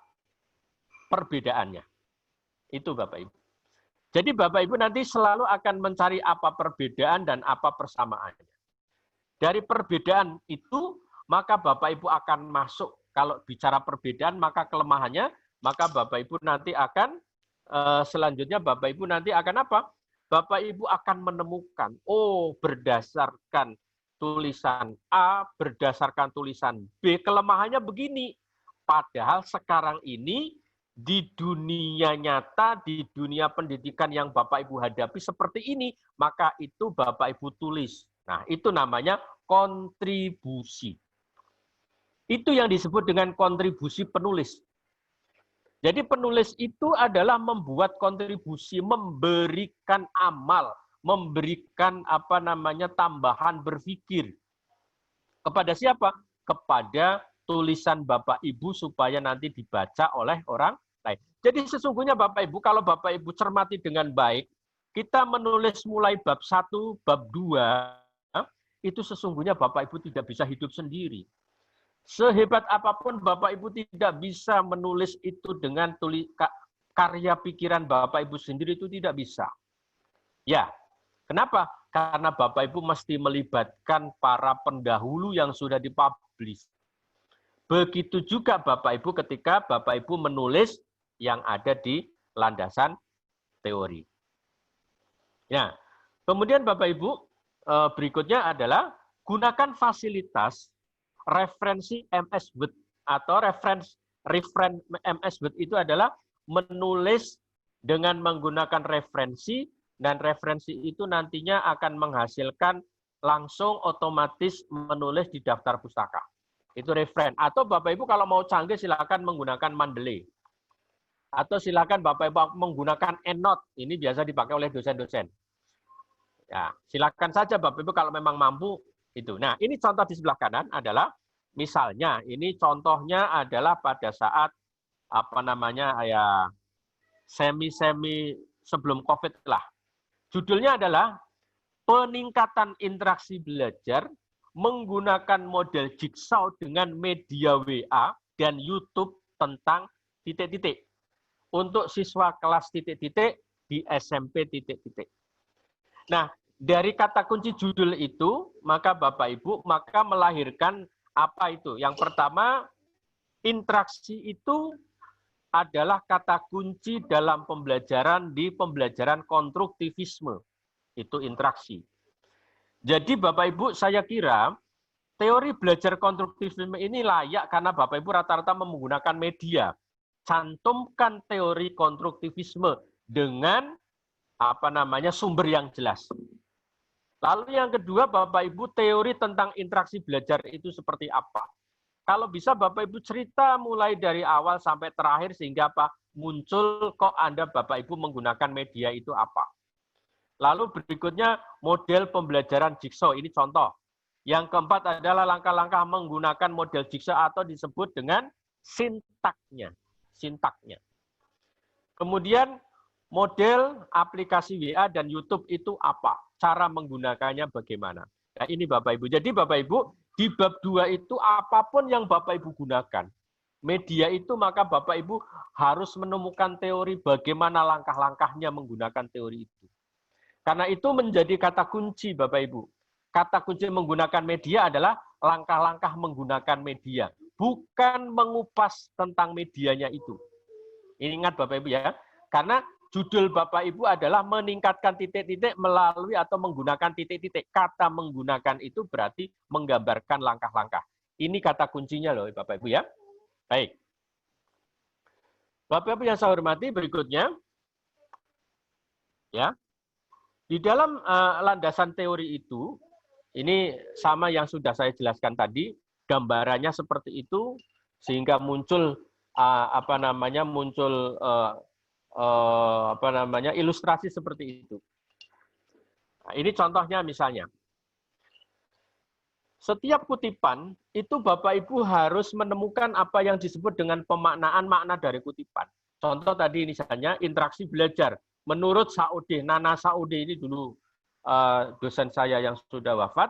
perbedaannya. Itu Bapak Ibu. Jadi Bapak Ibu nanti selalu akan mencari apa perbedaan dan apa persamaannya. Dari perbedaan itu, maka Bapak Ibu akan masuk. Kalau bicara perbedaan, maka kelemahannya, maka Bapak Ibu nanti akan, selanjutnya Bapak Ibu nanti akan apa? Bapak Ibu akan menemukan, oh berdasarkan tulisan A, berdasarkan tulisan B, kelemahannya begini. Padahal sekarang ini, di dunia nyata, di dunia pendidikan yang Bapak Ibu hadapi seperti ini, maka itu Bapak Ibu tulis. Nah, itu namanya kontribusi. Itu yang disebut dengan kontribusi penulis. Jadi penulis itu adalah membuat kontribusi, memberikan amal, memberikan tambahan berpikir. Kepada siapa? Kepada tulisan Bapak Ibu supaya nanti dibaca oleh orang lain. Jadi sesungguhnya Bapak Ibu, kalau Bapak Ibu cermati dengan baik, kita menulis mulai bab 1, bab 2, itu sesungguhnya Bapak Ibu tidak bisa hidup sendiri. Sehebat apapun Bapak Ibu tidak bisa menulis itu dengan karya pikiran Bapak Ibu sendiri, itu tidak bisa. Ya, kenapa? Karena Bapak Ibu mesti melibatkan para pendahulu yang sudah dipublish. Begitu juga Bapak Ibu ketika Bapak Ibu menulis yang ada di landasan teori. Ya, kemudian Bapak Ibu, berikutnya adalah gunakan fasilitas referensi MS Word atau referensi MS Word itu adalah menulis dengan menggunakan referensi, dan referensi itu nantinya akan menghasilkan langsung otomatis menulis di daftar pustaka. Itu referen. Atau Bapak Ibu kalau mau canggih silakan menggunakan Mendeley. Atau silakan Bapak Ibu menggunakan EndNote. Ini biasa dipakai oleh dosen-dosen. Ya, silakan saja Bapak Ibu kalau memang mampu itu. Nah, ini contoh di sebelah kanan adalah misalnya ini contohnya adalah pada saat semi-semi sebelum COVID lah. Judulnya adalah peningkatan interaksi belajar menggunakan model jigsaw dengan media WA dan YouTube tentang titik-titik untuk siswa kelas titik-titik di SMP titik-titik. Nah, dari kata kunci judul itu, maka Bapak Ibu, maka melahirkan apa itu? Yang pertama, interaksi itu adalah kata kunci dalam pembelajaran di pembelajaran konstruktivisme. Itu interaksi. Jadi Bapak Ibu, saya kira teori belajar konstruktivisme ini layak karena Bapak Ibu rata-rata menggunakan media. Cantumkan teori konstruktivisme dengan sumber yang jelas. Lalu yang kedua, Bapak Ibu, teori tentang interaksi belajar itu seperti apa? Kalau bisa Bapak Ibu cerita mulai dari awal sampai terakhir sehingga muncul kok Anda Bapak Ibu menggunakan media itu apa? Lalu berikutnya model pembelajaran jigsaw, ini contoh. Yang keempat adalah langkah-langkah menggunakan model jigsaw atau disebut dengan sintaknya. Kemudian model aplikasi WA dan YouTube itu apa? Cara menggunakannya bagaimana? Nah, ini Bapak Ibu. Jadi Bapak Ibu, di bab 2 itu apapun yang Bapak Ibu gunakan, media itu maka Bapak Ibu harus menemukan teori bagaimana langkah-langkahnya menggunakan teori itu. Karena itu menjadi kata kunci Bapak Ibu. Kata kunci menggunakan media adalah langkah-langkah menggunakan media, bukan mengupas tentang medianya itu. Ini ingat Bapak Ibu ya, karena judul Bapak Ibu adalah meningkatkan titik-titik melalui atau menggunakan titik-titik. Kata menggunakan itu berarti menggambarkan langkah-langkah. Ini kata kuncinya loh Bapak Ibu ya. Baik. Bapak Ibu yang saya hormati, berikutnya ya. Di dalam landasan teori itu, ini sama yang sudah saya jelaskan tadi, gambarannya seperti itu sehingga muncul ilustrasi seperti itu. Nah, ini contohnya misalnya. Setiap kutipan itu Bapak Ibu harus menemukan apa yang disebut dengan pemaknaan makna dari kutipan. Contoh tadi misalnya interaksi belajar. Menurut Saude, Nana Saude ini dulu dosen saya yang sudah wafat,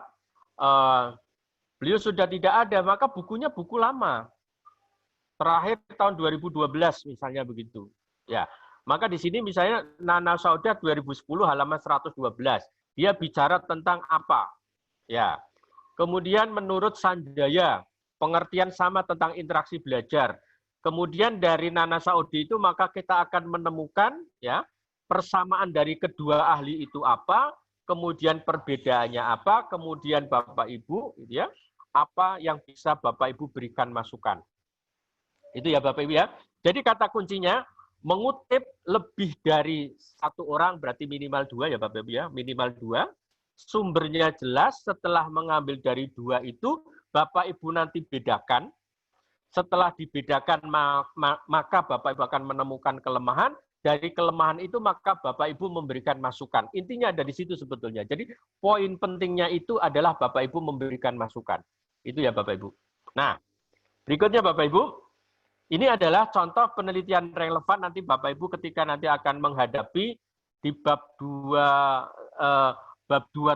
beliau sudah tidak ada, maka bukunya buku lama. Terakhir tahun 2012 misalnya begitu. Ya. Maka di sini misalnya Nana Saude 2010 halaman 112. Dia bicara tentang apa? Ya. Kemudian menurut Sanjaya, pengertian sama tentang interaksi belajar. Kemudian dari Nana Saude itu maka kita akan menemukan ya persamaan dari kedua ahli itu apa, kemudian perbedaannya apa, kemudian Bapak Ibu ya, apa yang bisa Bapak Ibu berikan masukan. Itu ya Bapak Ibu ya. Jadi kata kuncinya mengutip lebih dari satu orang berarti minimal 2 ya Bapak Ibu ya, minimal 2. Sumbernya jelas, setelah mengambil dari 2 itu Bapak Ibu nanti bedakan. Setelah dibedakan maka Bapak Ibu akan menemukan kelemahan. Dari kelemahan itu maka Bapak Ibu memberikan masukan. Intinya ada di situ sebetulnya. Jadi poin pentingnya itu adalah Bapak Ibu memberikan masukan. Itu ya Bapak Ibu. Nah, berikutnya Bapak Ibu, ini adalah contoh penelitian relevan nanti Bapak Ibu ketika nanti akan menghadapi di bab 2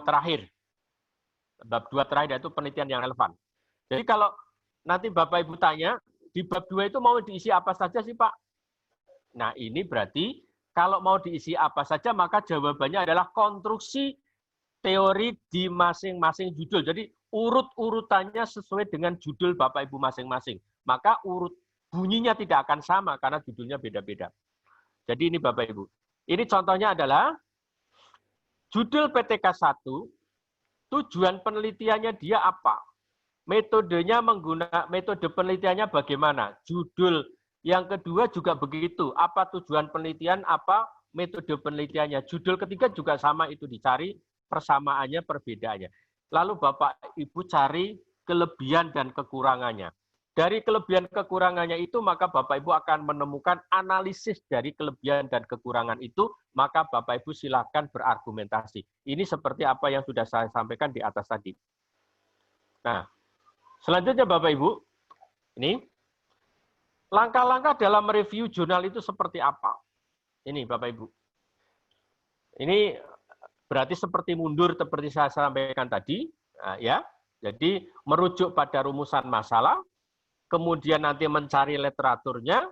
terakhir. Bab 2 terakhir itu penelitian yang relevan. Jadi kalau nanti Bapak Ibu tanya, di bab 2 itu mau diisi apa saja sih Pak? Nah, ini berarti kalau mau diisi apa saja, maka jawabannya adalah konstruksi teori di masing-masing judul. Jadi, urut-urutannya sesuai dengan judul Bapak Ibu masing-masing. Maka bunyinya tidak akan sama karena judulnya beda-beda. Jadi, ini Bapak Ibu. Ini contohnya adalah judul PTK 1, tujuan penelitiannya dia apa? Metode penelitiannya bagaimana? Judul yang kedua juga begitu. Apa tujuan penelitian, apa metode penelitiannya. Judul ketiga juga sama itu dicari persamaannya, perbedaannya. Lalu Bapak Ibu cari kelebihan dan kekurangannya. Dari kelebihan kekurangannya itu maka Bapak Ibu akan menemukan analisis dari kelebihan dan kekurangan itu, maka Bapak Ibu silakan berargumentasi. Ini seperti apa yang sudah saya sampaikan di atas tadi. Nah, selanjutnya Bapak Ibu, ini langkah-langkah dalam review jurnal itu seperti apa? Ini Bapak Ibu. Ini berarti seperti mundur seperti saya sampaikan tadi, ya. Jadi merujuk pada rumusan masalah, kemudian nanti mencari literaturnya,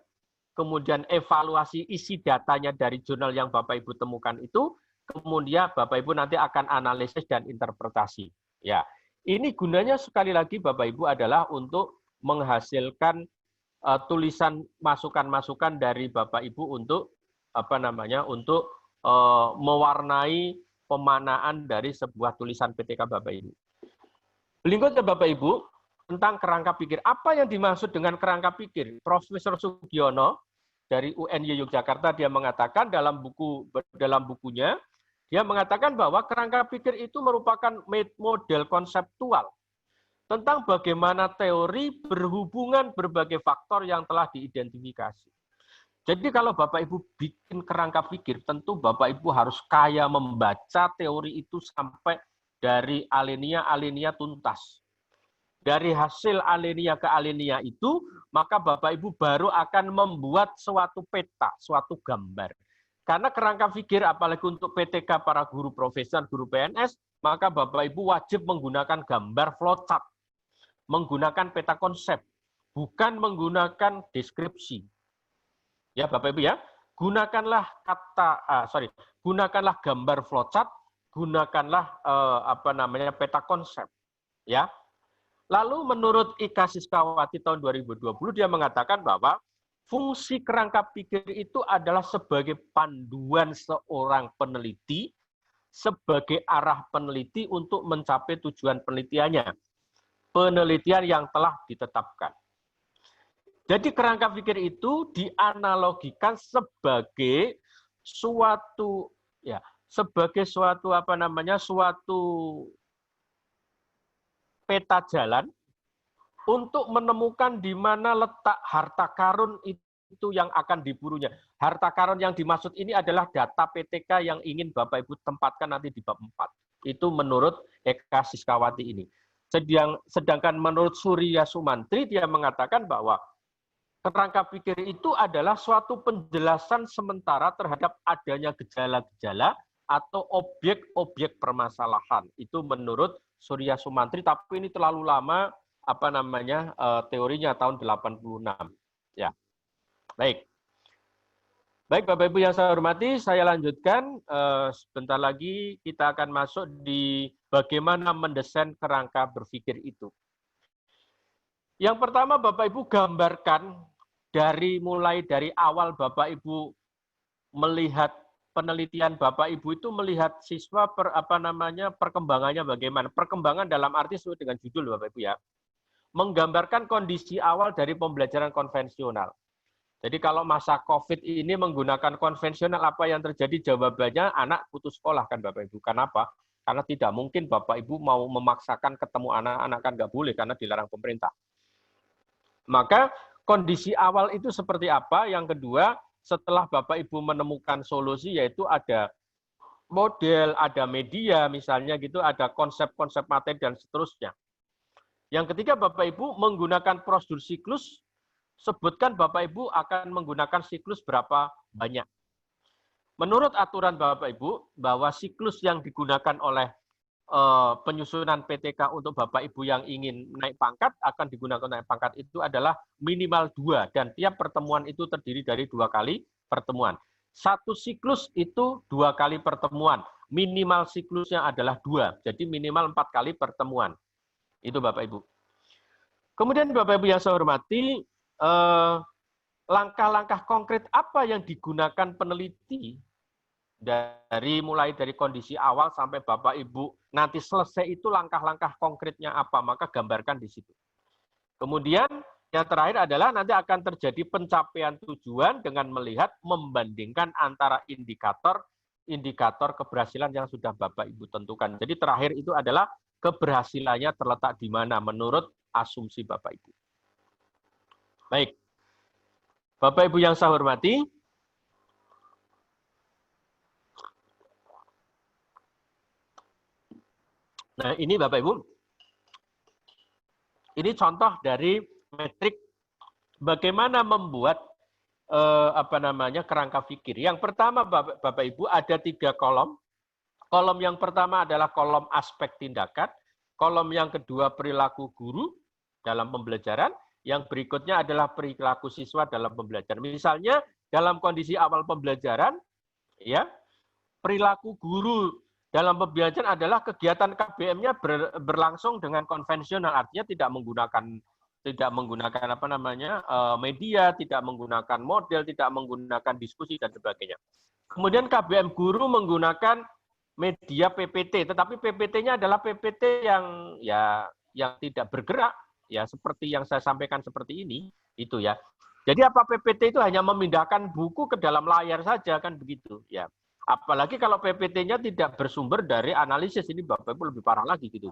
kemudian evaluasi isi datanya dari jurnal yang Bapak Ibu temukan itu, kemudian Bapak Ibu nanti akan analisis dan interpretasi. Ya, ini gunanya sekali lagi Bapak Ibu adalah untuk menghasilkan tulisan masukan-masukan dari Bapak Ibu untuk untuk mewarnai pemanaan dari sebuah tulisan PTK Bapak Ibu. Berikutnya Bapak Ibu, tentang kerangka pikir. Apa yang dimaksud dengan kerangka pikir? Profesor Sugiono dari UNY Yogyakarta dia mengatakan dalam bukunya dia mengatakan bahwa kerangka pikir itu merupakan model konseptual tentang bagaimana teori berhubungan berbagai faktor yang telah diidentifikasi. Jadi kalau Bapak Ibu bikin kerangka pikir, tentu Bapak Ibu harus kaya membaca teori itu sampai dari alinea tuntas. Dari hasil alinea ke alinea itu, maka Bapak Ibu baru akan membuat suatu peta, suatu gambar. Karena kerangka pikir, apalagi untuk PTK para guru profesional, guru PNS, maka Bapak Ibu wajib menggunakan gambar flowchart, menggunakan peta konsep, bukan menggunakan deskripsi. Ya Bapak Ibu ya, gunakanlah gunakanlah gambar flowchart, gunakanlah peta konsep, ya. Lalu menurut Ika Siskawati tahun 2020 dia mengatakan bahwa fungsi kerangka pikir itu adalah sebagai panduan seorang peneliti, sebagai arah peneliti untuk mencapai tujuan penelitiannya, penelitian yang telah ditetapkan. Jadi kerangka pikir itu dianalogikan sebagai suatu peta jalan untuk menemukan di mana letak harta karun itu yang akan diburunya. Harta karun yang dimaksud ini adalah data PTK yang ingin Bapak Ibu tempatkan nanti di bab 4. Itu menurut Eka Siskawati ini. Sedangkan menurut Surya Sumantri dia mengatakan bahwa kerangka pikir itu adalah suatu penjelasan sementara terhadap adanya gejala-gejala atau objek-objek permasalahan. Itu menurut Surya Sumantri, tapi ini terlalu lama teorinya tahun 86. Ya. Baik. Baik Bapak Ibu yang saya hormati, saya lanjutkan sebentar lagi kita akan masuk di bagaimana mendesain kerangka berpikir itu. Yang pertama Bapak Ibu gambarkan mulai dari awal Bapak Ibu melihat penelitian Bapak Ibu itu melihat siswa perkembangannya bagaimana. Perkembangan dalam arti sesuai dengan judul Bapak Ibu ya. Menggambarkan kondisi awal dari pembelajaran konvensional. Jadi kalau masa COVID ini menggunakan konvensional apa yang terjadi jawabannya anak putus sekolah kan Bapak Ibu. Kenapa? Karena tidak mungkin Bapak Ibu mau memaksakan ketemu anak-anak kan nggak boleh karena dilarang pemerintah. Maka kondisi awal itu seperti apa? Yang kedua, setelah Bapak Ibu menemukan solusi, yaitu ada model, ada media, misalnya gitu, ada konsep-konsep materi, dan seterusnya. Yang ketiga, Bapak Ibu menggunakan prosedur siklus, sebutkan Bapak Ibu akan menggunakan siklus berapa banyak. Menurut aturan Bapak Ibu, bahwa siklus yang digunakan oleh penyusunan PTK untuk Bapak Ibu yang ingin naik pangkat akan digunakan naik pangkat itu adalah minimal 2 dan tiap pertemuan itu terdiri dari 2 kali pertemuan. Satu siklus itu 2 kali pertemuan, minimal siklusnya adalah 2, jadi minimal 4 kali pertemuan. Itu Bapak Ibu. Kemudian Bapak Ibu yang saya hormati, langkah-langkah konkret apa yang digunakan peneliti mulai dari kondisi awal sampai Bapak Ibu nanti selesai itu langkah-langkah konkretnya apa, maka gambarkan di situ. Kemudian yang terakhir adalah nanti akan terjadi pencapaian tujuan dengan melihat membandingkan antara indikator keberhasilan yang sudah Bapak Ibu tentukan. Jadi terakhir itu adalah keberhasilannya terletak di mana menurut asumsi Bapak Ibu. Baik. Bapak Ibu yang saya hormati, nah, ini Bapak Ibu, ini contoh dari metrik bagaimana membuat kerangka pikir. Yang pertama Bapak Ibu ada 3 kolom. Kolom yang pertama adalah kolom aspek tindakan, kolom yang kedua perilaku guru dalam pembelajaran, yang berikutnya adalah perilaku siswa dalam pembelajaran. Misalnya dalam kondisi awal pembelajaran, ya, perilaku guru dalam pembelajaran adalah kegiatan KBM-nya berlangsung dengan konvensional, artinya tidak menggunakan media, tidak menggunakan model, tidak menggunakan diskusi dan sebagainya. Kemudian KBM guru menggunakan media PPT, tetapi PPT-nya adalah PPT yang tidak bergerak, ya seperti yang saya sampaikan seperti ini, itu ya. Jadi apa PPT itu hanya memindahkan buku ke dalam layar saja kan begitu, ya. Apalagi kalau PPT-nya tidak bersumber dari analisis, ini Bapak Ibu lebih parah lagi gitu.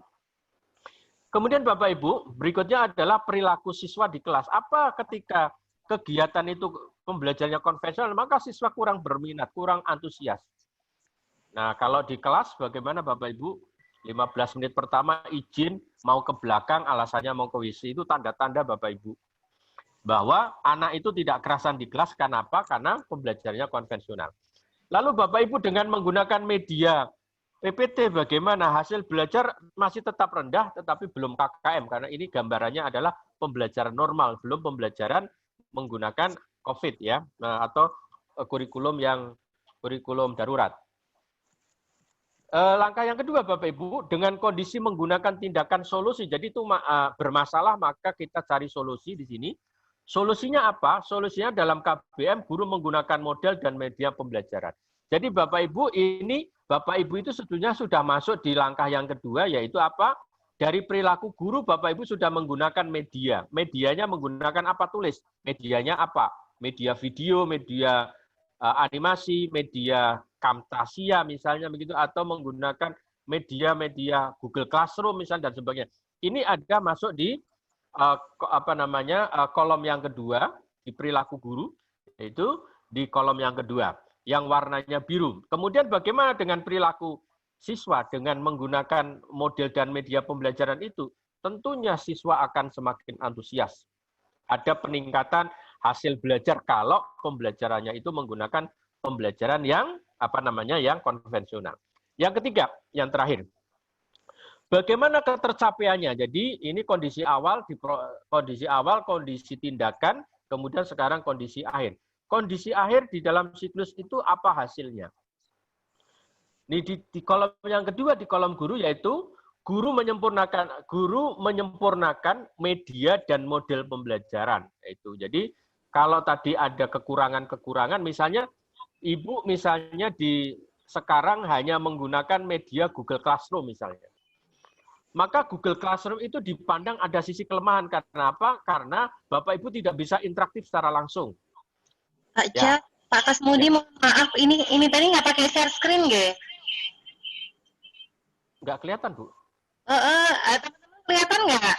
Kemudian Bapak Ibu, berikutnya adalah perilaku siswa di kelas. Apa ketika kegiatan itu pembelajarannya konvensional, maka siswa kurang berminat, kurang antusias. Nah, kalau di kelas bagaimana Bapak Ibu? 15 menit pertama izin mau ke belakang, alasannya mau ke WC, itu tanda-tanda Bapak Ibu bahwa anak itu tidak kerasan di kelas. Kenapa? Karena pembelajarannya konvensional. Lalu Bapak Ibu dengan menggunakan media PPT bagaimana? Hasil belajar masih tetap rendah, tetapi belum KKM, karena ini gambarannya adalah pembelajaran normal, belum pembelajaran menggunakan COVID ya, atau kurikulum darurat. Langkah yang kedua Bapak Ibu, dengan kondisi menggunakan tindakan solusi, jadi itu bermasalah maka kita cari solusi di sini. Solusinya apa? Solusinya dalam KBM guru menggunakan model dan media pembelajaran. Jadi Bapak Ibu itu sebetulnya sudah masuk di langkah yang kedua, yaitu apa? Dari perilaku guru Bapak Ibu sudah menggunakan media. Medianya menggunakan apa? Tulis. Medianya apa? Media video, media animasi, media Camtasia misalnya begitu, atau menggunakan media Google Classroom misalnya dan sebagainya. Ini ada masuk di kolom yang kedua di perilaku guru, yaitu di kolom yang kedua yang warnanya biru. Kemudian bagaimana dengan perilaku siswa dengan menggunakan model dan media pembelajaran itu? Tentunya siswa akan semakin antusias. Ada peningkatan hasil belajar kalau pembelajarannya itu menggunakan pembelajaran yang yang konvensional. Yang ketiga, yang terakhir. Bagaimana ketercapaiannya? Jadi ini kondisi awal, kondisi tindakan, kemudian sekarang kondisi akhir. Kondisi akhir di dalam siklus itu apa hasilnya? Ini di kolom yang kedua, di kolom guru, yaitu guru menyempurnakan media dan model pembelajaran. Itu. Jadi kalau tadi ada kekurangan-kekurangan, misalnya Ibu misalnya sekarang hanya menggunakan media Google Classroom misalnya. Maka Google Classroom itu dipandang ada sisi kelemahan. Karena apa? Karena Bapak Ibu tidak bisa interaktif secara langsung.
Pak Cak, Pak Kasmudi, mohon maaf, ini tadi nggak pakai share screen nggak?
Nggak kelihatan, Bu.
Teman-teman kelihatan nggak?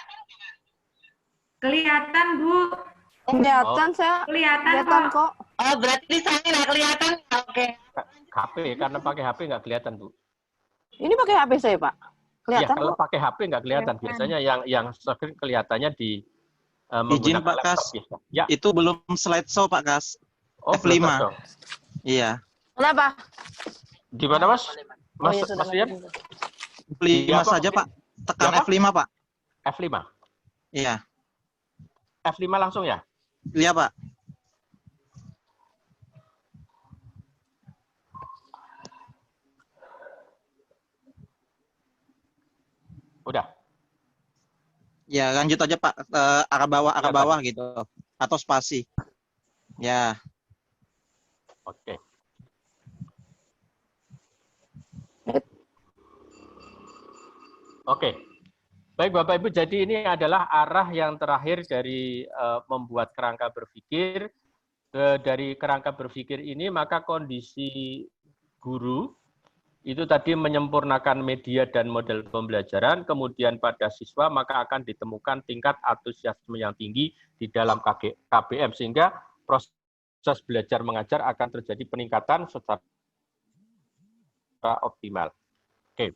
Kelihatan, Bu.
Kelihatan, saya kelihatan kok.
Oh, berarti saya nggak kelihatan. Oke.
HP, karena pakai HP nggak kelihatan, Bu.
Ini pakai HP saya, Pak. Kelihatan
ya, kalau
kok.
pakai HP nggak kelihatan. Biasanya yang screen kelihatannya di
izin Pak Kas.
Ya.
Itu belum slideshow Pak Kas.
Oh,
F5. Iya.
Kenapa?
Di mana, Mas? Mas Rian?
F5 saja, Pak. Tekan F5, Pak.
F5.
Iya.
F5 langsung ya?
Iya, Pak.
Udah.
Ya, lanjut aja Pak, arah bawah gitu, atau spasi. Ya.
Oke. Oke. Baik Bapak Ibu, jadi ini adalah arah yang terakhir dari membuat kerangka berpikir. Dari kerangka berpikir ini, maka kondisi guru itu tadi menyempurnakan media dan model pembelajaran, kemudian pada siswa maka akan ditemukan tingkat antusiasme yang tinggi di dalam KBM, sehingga proses belajar mengajar akan terjadi peningkatan secara optimal. Oke.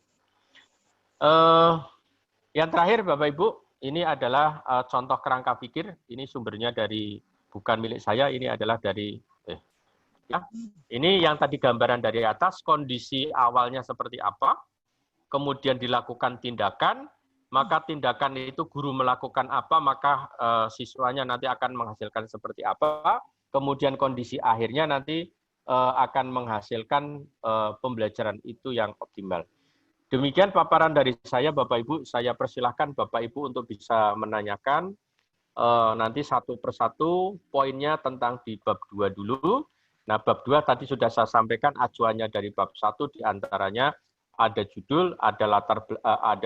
Yang terakhir Bapak Ibu, ini adalah contoh kerangka pikir, ini sumbernya dari bukan milik saya, ini adalah dari ya. Ini yang tadi gambaran dari atas, kondisi awalnya seperti apa, kemudian dilakukan tindakan, maka tindakan itu guru melakukan apa, maka siswanya nanti akan menghasilkan seperti apa, kemudian kondisi akhirnya nanti akan menghasilkan pembelajaran itu yang optimal. Demikian paparan dari saya, Bapak Ibu. Saya persilahkan Bapak Ibu untuk bisa menanyakan nanti satu persatu poinnya tentang di bab 2 dulu. Nah, bab 2 tadi sudah saya sampaikan acuannya dari bab 1 diantaranya ada judul, ada latar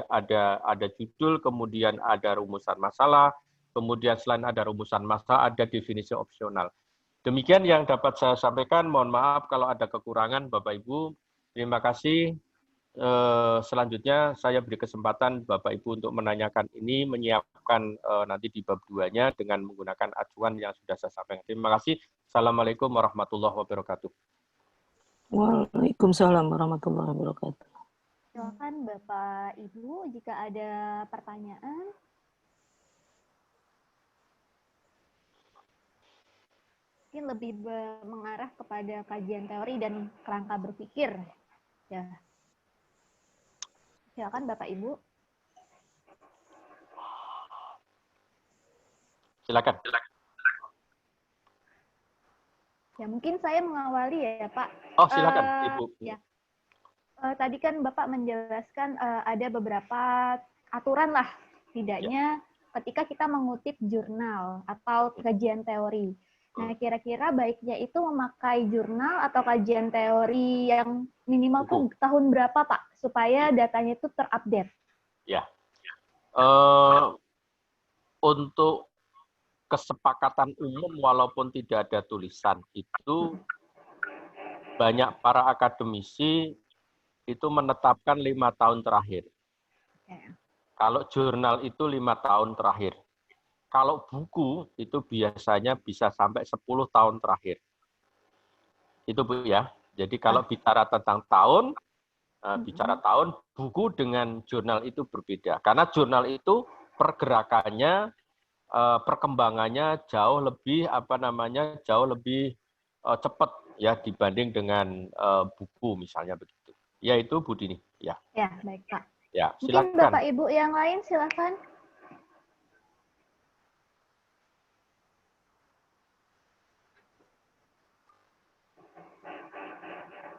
ada judul, kemudian ada rumusan masalah, kemudian selain ada rumusan masalah ada definisi opsional. Demikian yang dapat saya sampaikan. Mohon maaf kalau ada kekurangan, Bapak Ibu. Terima kasih. Selanjutnya saya beri kesempatan Bapak Ibu untuk menanyakan ini, menyiapkan nanti di bab 2-nya dengan menggunakan acuan yang sudah saya sampaikan. Terima kasih. Assalamualaikum warahmatullahi wabarakatuh.
Waalaikumsalam warahmatullahi wabarakatuh.
Silakan Bapak Ibu jika ada pertanyaan. Mungkin lebih mengarah kepada kajian teori dan kerangka berpikir. Ya. Silakan Bapak Ibu.
Silakan.
Ya, mungkin saya mengawali ya, Pak.
Oh, silakan, Ibu.
Ya. Tadi kan Bapak menjelaskan ada beberapa aturan lah, tidaknya ketika kita mengutip jurnal atau kajian teori. Nah, kira-kira baiknya itu memakai jurnal atau kajian teori yang minimal tuh tahun berapa, Pak? Supaya datanya itu terupdate.
Ya. Untuk kesepakatan umum walaupun tidak ada tulisan itu banyak para akademisi itu menetapkan 5 tahun terakhir. Kalau jurnal itu 5 tahun terakhir. Kalau buku itu biasanya bisa sampai 10 tahun terakhir. Itu Bu ya. Jadi kalau bicara tentang tahun, bicara tahun, buku dengan jurnal itu berbeda. Karena jurnal itu pergerakannya, perkembangannya jauh lebih jauh lebih cepat ya dibanding dengan buku misalnya begitu. Ya itu Bu Dini. Ya.
Ya, baik Pak.
Ya,
silakan. Mungkin Bapak Ibu yang lain silakan.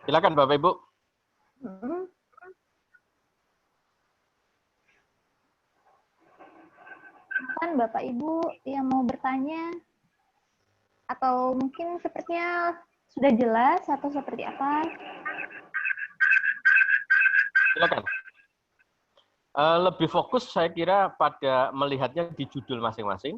Silakan Bapak Ibu.
Silakan Bapak Ibu yang mau bertanya atau mungkin sepertinya sudah jelas atau seperti apa?
Silakan. Lebih fokus saya kira pada melihatnya di judul masing-masing.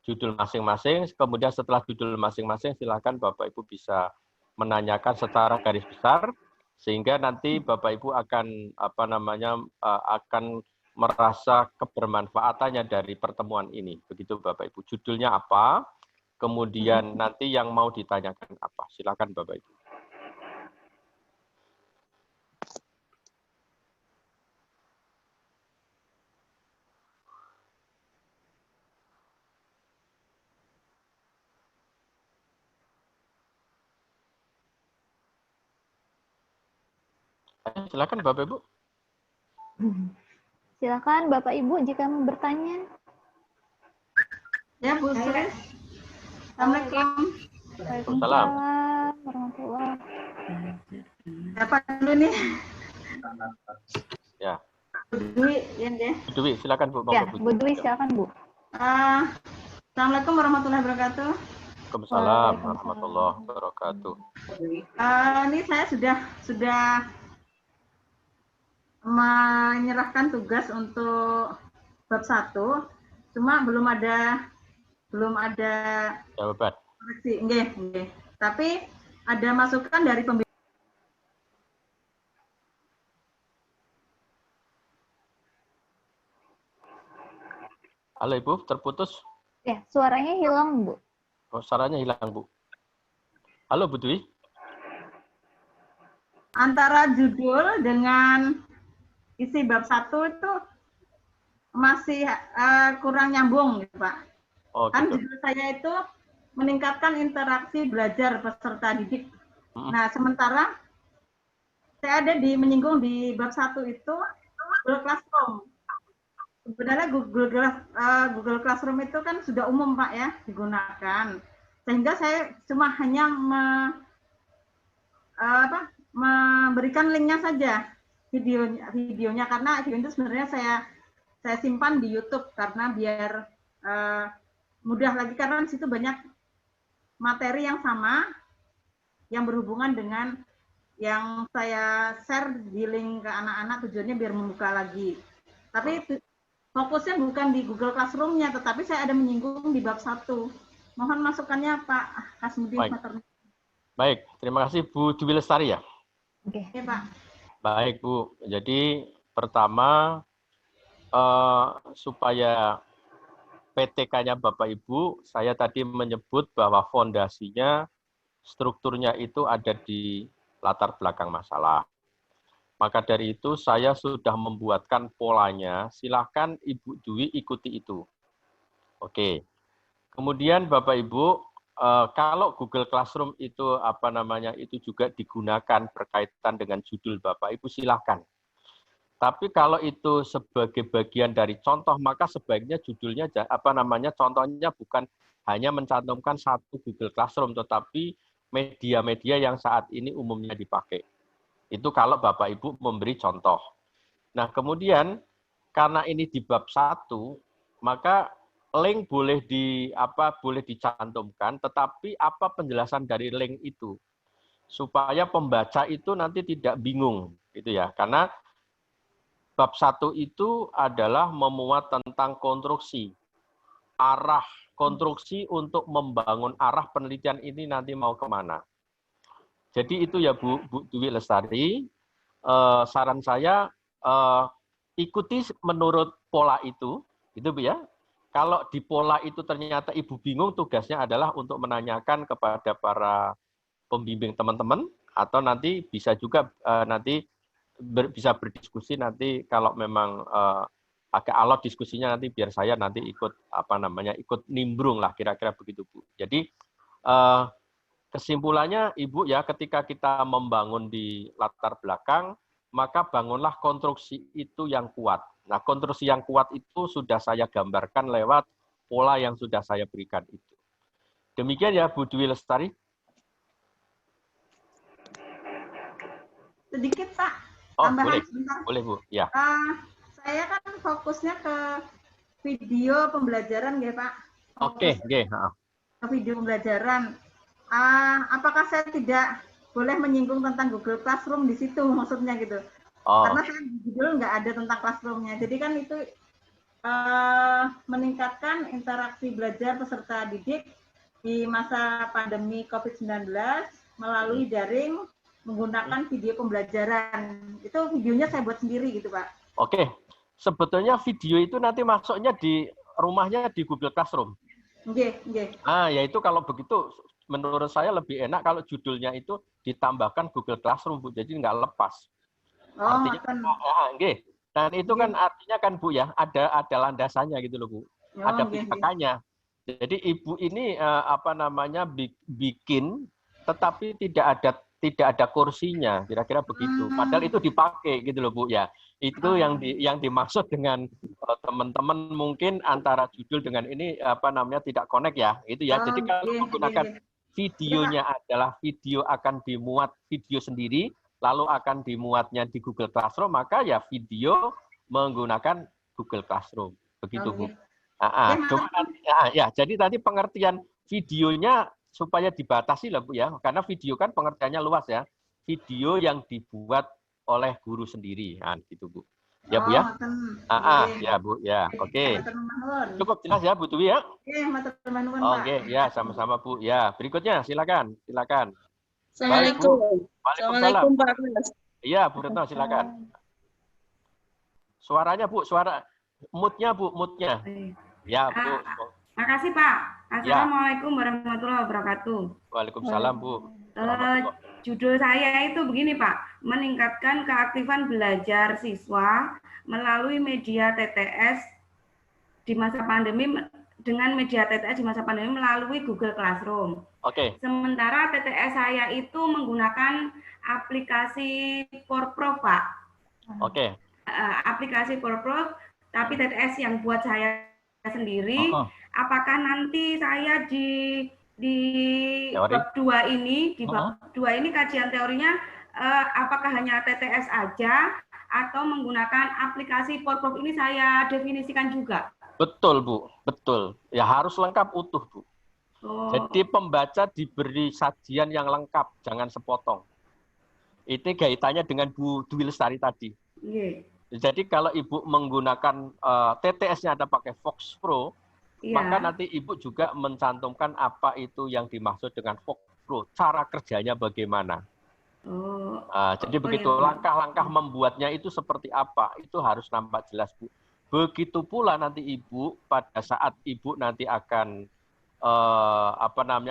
Judul masing-masing, kemudian setelah judul masing-masing silakan Bapak Ibu bisa menanyakan secara garis besar sehingga nanti Bapak Ibu akan akan merasa kebermanfaatannya dari pertemuan ini. Begitu Bapak Ibu. Judulnya apa? Kemudian nanti yang mau ditanyakan apa? Silakan Bapak Ibu. Silakan Bapak Ibu.
Silakan Bapak Ibu jika mau bertanya.
Ya Bu Sri. Assalamualaikum.
Waalaikumsalam
warahmatullahi.
Siapa dulu nih?
Ya.
Bu Dwi, ya deh.
Bu Dwi, silakan Bu.
Ya, Bu Dwi silakan Bu.
Assalamualaikum warahmatullahi wabarakatuh.
Waalaikumsalam warahmatullahi wabarakatuh.
Ini saya sudah menyerahkan tugas untuk bab 1, cuma belum ada
jawaban.
koreksi, nggih. Tapi ada masukan dari pembimbing.
Halo Ibu, terputus?
Ya, suaranya hilang Bu.
Oh, suaranya hilang Bu. Halo Bu Dwi.
Antara judul dengan isi bab 1 itu masih kurang nyambung gitu Pak.
Oh,
kan
gitu.
judul saya itu meningkatkan interaksi belajar peserta didik. Nah, sementara saya ada menyinggung di bab 1 itu Google Classroom. Sebenarnya Google Classroom itu kan sudah umum, Pak, ya, digunakan. Sehingga saya cuma hanya memberikan linknya saja, videonya, karena video itu sebenarnya saya simpan di YouTube karena biar mudah lagi, karena di situ banyak materi yang sama yang berhubungan dengan yang saya share di link ke anak-anak, tujuannya biar membuka lagi. Tapi fokusnya bukan di Google Classroom-nya, tetapi saya ada menyinggung di bab 1. Mohon masukannya Pak Kasmudi.
Baik, terima kasih Bu Dwi Lestari ya.
Oke.
Oke, Pak.
Baik Bu, jadi pertama supaya PTK-nya Bapak Ibu, saya tadi menyebut bahwa fondasinya, strukturnya itu ada di latar belakang masalah. Maka dari itu saya sudah membuatkan polanya, silahkan Ibu Dwi ikuti itu. Oke. Kemudian Bapak Ibu, kalau Google Classroom itu itu juga digunakan berkaitan dengan judul Bapak Ibu, silahkan. Tapi kalau itu sebagai bagian dari contoh, maka sebaiknya judulnya contohnya bukan hanya mencantumkan satu Google Classroom, tetapi media-media yang saat ini umumnya dipakai. Itu kalau Bapak Ibu memberi contoh. Nah, kemudian karena ini di bab 1, maka link boleh dicantumkan, tetapi apa penjelasan dari link itu? Supaya pembaca itu nanti tidak bingung, gitu ya. Karena bab 1 itu adalah memuat tentang konstruksi, arah konstruksi untuk membangun arah penelitian ini nanti mau kemana. Jadi itu ya Bu Dwi Lestari, saran saya ikuti menurut pola itu Bu ya. Kalau di pola itu ternyata Ibu bingung, tugasnya adalah untuk menanyakan kepada para pembimbing teman-teman, atau nanti bisa juga bisa berdiskusi nanti kalau memang agak alot diskusinya, nanti biar saya nanti ikut ikut nimbrung lah, kira-kira begitu Bu. Jadi kesimpulannya Ibu ya, ketika kita membangun di latar belakang, maka bangunlah konstruksi itu yang kuat. Nah, konstruksi yang kuat itu sudah saya gambarkan lewat pola yang sudah saya berikan itu. Demikian ya Bu Dwi Lestari.
Sedikit Pak,
oh,
tambahan
boleh.
sebentar.
Boleh Bu, ya.
Saya kan fokusnya ke video pembelajaran ya Pak.
Oke.
Ke video pembelajaran. Apakah saya tidak boleh menyinggung tentang Google Classroom di situ, maksudnya gitu? Karena saya di judul nggak ada tentang classroom-nya. Jadi kan itu meningkatkan interaksi belajar peserta didik di masa pandemi COVID-19 melalui daring menggunakan video pembelajaran. Itu videonya saya buat sendiri gitu Pak.
Oke. Sebetulnya video itu nanti masuknya di rumahnya di Google Classroom.
Oke.
Yaitu kalau begitu menurut saya lebih enak kalau judulnya itu ditambahkan Google Classroom Bu. Jadi nggak lepas. Artinya dan itu kan artinya kan Bu ya, ada landasannya gitu loh Bu. Ada pijakannya. Jadi Ibu ini bikin tetapi tidak ada kursinya, kira-kira begitu. Padahal itu dipakai gitu loh Bu ya. Itu yang dimaksud dengan teman-teman mungkin antara judul dengan ini tidak connect ya, itu ya. Jadi kalau menggunakan videonya adalah video akan dimuat video sendiri, lalu akan dimuatnya di Google Classroom, maka ya video menggunakan Google Classroom. Begitu Bu. Jadi tadi pengertian videonya supaya dibatasi lah Bu ya, karena video kan pengertiannya luas ya. Video yang dibuat oleh guru sendiri, gitu Bu. Ya Bu ya. Ya Bu ya. Oke. Cukup jelas ya Bu Dwi ya. Oke ya, sama-sama Bu. Ya berikutnya silakan.
Assalamualaikum.
Waalaikumsalam.
Pak Mas.
Iya Bu Retno silakan. Suaranya Bu, moodnya Bu, moodnya. Ya Bu.
Makasih Pak. Assalamualaikum warahmatullahi wabarakatuh.
Waalaikumsalam Bu.
Judul saya itu begini Pak, meningkatkan keaktifan belajar siswa melalui media TTS di masa pandemi dengan media TTS di masa pandemi melalui Google Classroom.
Oke.
Sementara TTS saya itu menggunakan aplikasi PowerPoint, Pak.
Oke.
Aplikasi PowerPoint, tapi TTS yang buat saya sendiri. Apakah nanti saya di bab 2 ini, di bab 2 ini kajian teorinya apakah hanya TTS aja atau menggunakan aplikasi PowerPoint ini saya definisikan juga?
Betul, Bu. Betul. Ya harus lengkap utuh, Bu. Jadi pembaca diberi sajian yang lengkap, jangan sepotong. Itu kaitannya dengan Bu Dwi Lestari tadi. Jadi kalau Ibu menggunakan TTS-nya ada pakai Fox Pro, maka nanti Ibu juga mencantumkan apa itu yang dimaksud dengan Fox Pro, cara kerjanya bagaimana. Jadi begitu langkah-langkah membuatnya itu seperti apa, itu harus nampak jelas, Bu. Begitu pula nanti Ibu pada saat Ibu nanti akan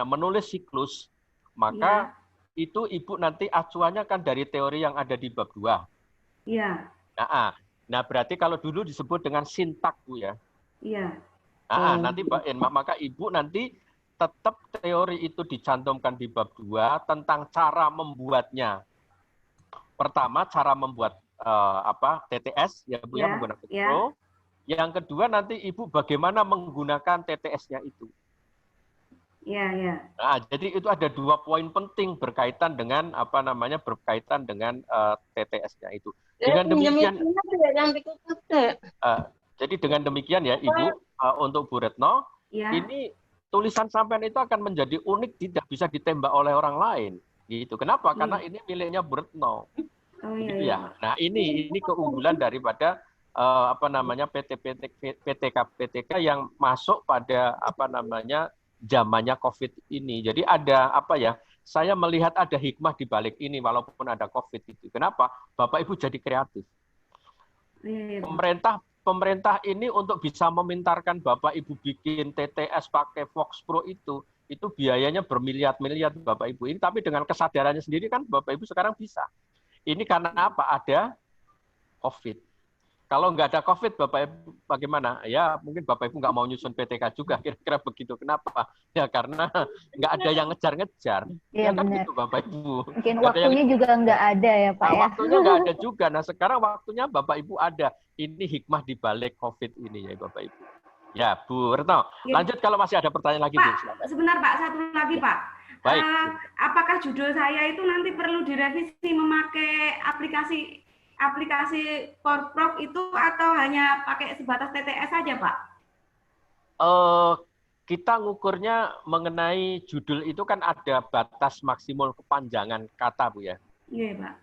menulis siklus, maka itu Ibu nanti acuannya kan dari teori yang ada di bab 2.
Iya.
Nah, berarti kalau dulu disebut dengan sintak, Bu ya.
Iya.
Nanti maka Ibu nanti tetap teori itu dicantumkan di bab 2 tentang cara membuatnya. Pertama, cara membuat TTS, ya Bu ya, menggunakan Pro. Yang kedua, nanti Ibu bagaimana menggunakan TTS-nya itu.
Iya.
Jadi itu ada 2 poin penting berkaitan dengan berkaitan dengan TTS-nya itu. Dengan demikian, jadi dengan demikian ya Ibu, untuk Bu Retno, ini tulisan sampean itu akan menjadi unik, tidak bisa ditembak oleh orang lain. Gitu. Kenapa? Karena ini miliknya Bu Retno. Gitu ya. Nah ini keunggulan daripada PTK yang masuk pada zamannya COVID ini. Jadi ada saya melihat ada hikmah di balik ini walaupun ada COVID itu. Kenapa? Bapak Ibu jadi kreatif. Pemerintah ini untuk bisa memintarkan Bapak Ibu bikin TTS pakai Fox Pro itu biayanya bermiliar-miliar Bapak Ibu. Ini tapi dengan kesadarannya sendiri kan Bapak Ibu sekarang bisa. Ini karena apa? Ada COVID. Kalau nggak ada COVID, Bapak Ibu bagaimana? Ya mungkin Bapak Ibu nggak mau nyusun PTK juga, kira-kira begitu. Kenapa? Ya karena nggak ada yang ngejar-ngejar.
Iya
kan
benar.
gitu Bapak Ibu.
Mungkin waktunya juga nggak ada ya Pak ya.
Waktunya nggak ada juga. Nah sekarang waktunya Bapak Ibu ada. Ini hikmah di balik COVID ini ya Bapak Ibu. Ya Bu Retno, lanjut kalau masih ada pertanyaan lagi.
Pak, Bu, sebentar Pak, satu lagi Pak.
Baik.
Apakah judul saya itu nanti perlu direvisi memakai aplikasi PowerPoint itu atau hanya pakai sebatas TTS saja, Pak?
Kita ngukurnya mengenai judul itu kan ada batas maksimal kepanjangan kata, Bu ya.
Iya, Pak.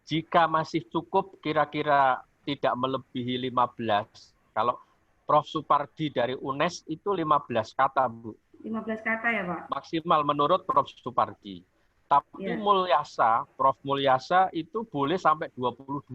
Jika masih cukup kira-kira tidak melebihi 15. Kalau Prof. Supardi dari UNES itu 15 kata, Bu.
15 kata ya, Pak?
Maksimal menurut Prof. Supardi. Tapi Mulyasa, Prof. Mulyasa itu boleh sampai 22.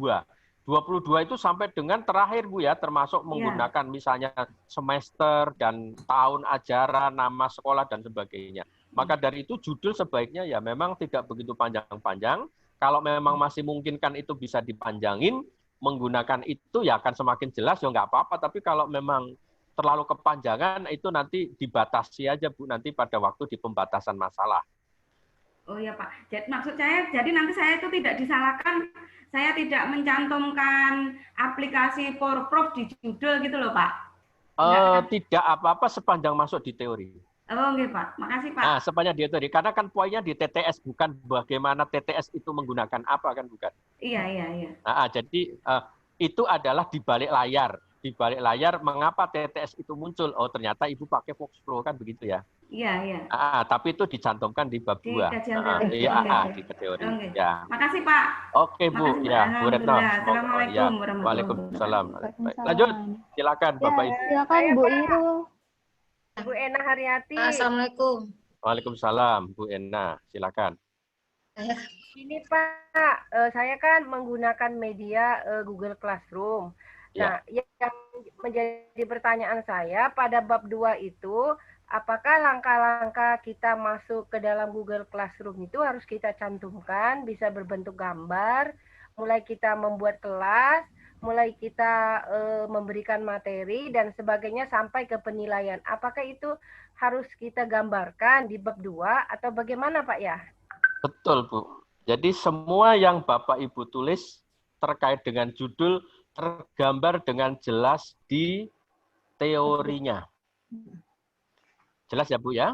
22 itu sampai dengan terakhir, Bu ya, termasuk menggunakan misalnya semester dan tahun ajaran, nama sekolah, dan sebagainya. Maka dari itu judul sebaiknya ya memang tidak begitu panjang-panjang. Kalau memang masih mungkinkan itu bisa dipanjangin, menggunakan itu ya akan semakin jelas, ya nggak apa-apa. Tapi kalau memang terlalu kepanjangan, itu nanti dibatasi aja, Bu, nanti pada waktu di pembatasan masalah.
Oh ya Pak, jadi maksud saya, jadi nanti saya itu tidak disalahkan, saya tidak mencantumkan aplikasi PowerPoint di judul gitu loh Pak?
Tidak apa-apa sepanjang masuk di teori.
Oh oke Pak, makasih Pak.
Nah, sepanjang di teori, karena kan poinnya di TTS, bukan bagaimana TTS itu menggunakan apa kan, bukan?
Iya.
Jadi itu adalah di balik layar. Di balik layar, mengapa TTS itu muncul? Oh ternyata Ibu pakai Fox Pro kan begitu ya?
Iya.
Tapi itu dicantumkan di bab 2. Di teori.
Okay.
Ya.
Makasih Pak.
Oke Bu,
makasih,
ya Bu Retno.
Assalamualaikum warahmatullahi
Waalaikumsalam. Lanjut, silakan Bapak Ibu.
Silakan Bu Irul.
Bu Ena Haryati.
Assalamualaikum.
Waalaikumsalam Bu Ena, silakan.
Ini Pak, saya kan menggunakan media Google Classroom. Nah, yang menjadi pertanyaan saya pada bab 2 itu, apakah langkah-langkah kita masuk ke dalam Google Classroom itu harus kita cantumkan, bisa berbentuk gambar, mulai kita membuat kelas, mulai kita memberikan materi dan sebagainya sampai ke penilaian. Apakah itu harus kita gambarkan di bab 2 atau bagaimana Pak ya?
Betul Bu. Jadi semua yang Bapak Ibu tulis terkait dengan judul tergambar dengan jelas di teorinya. Jelas ya Bu ya?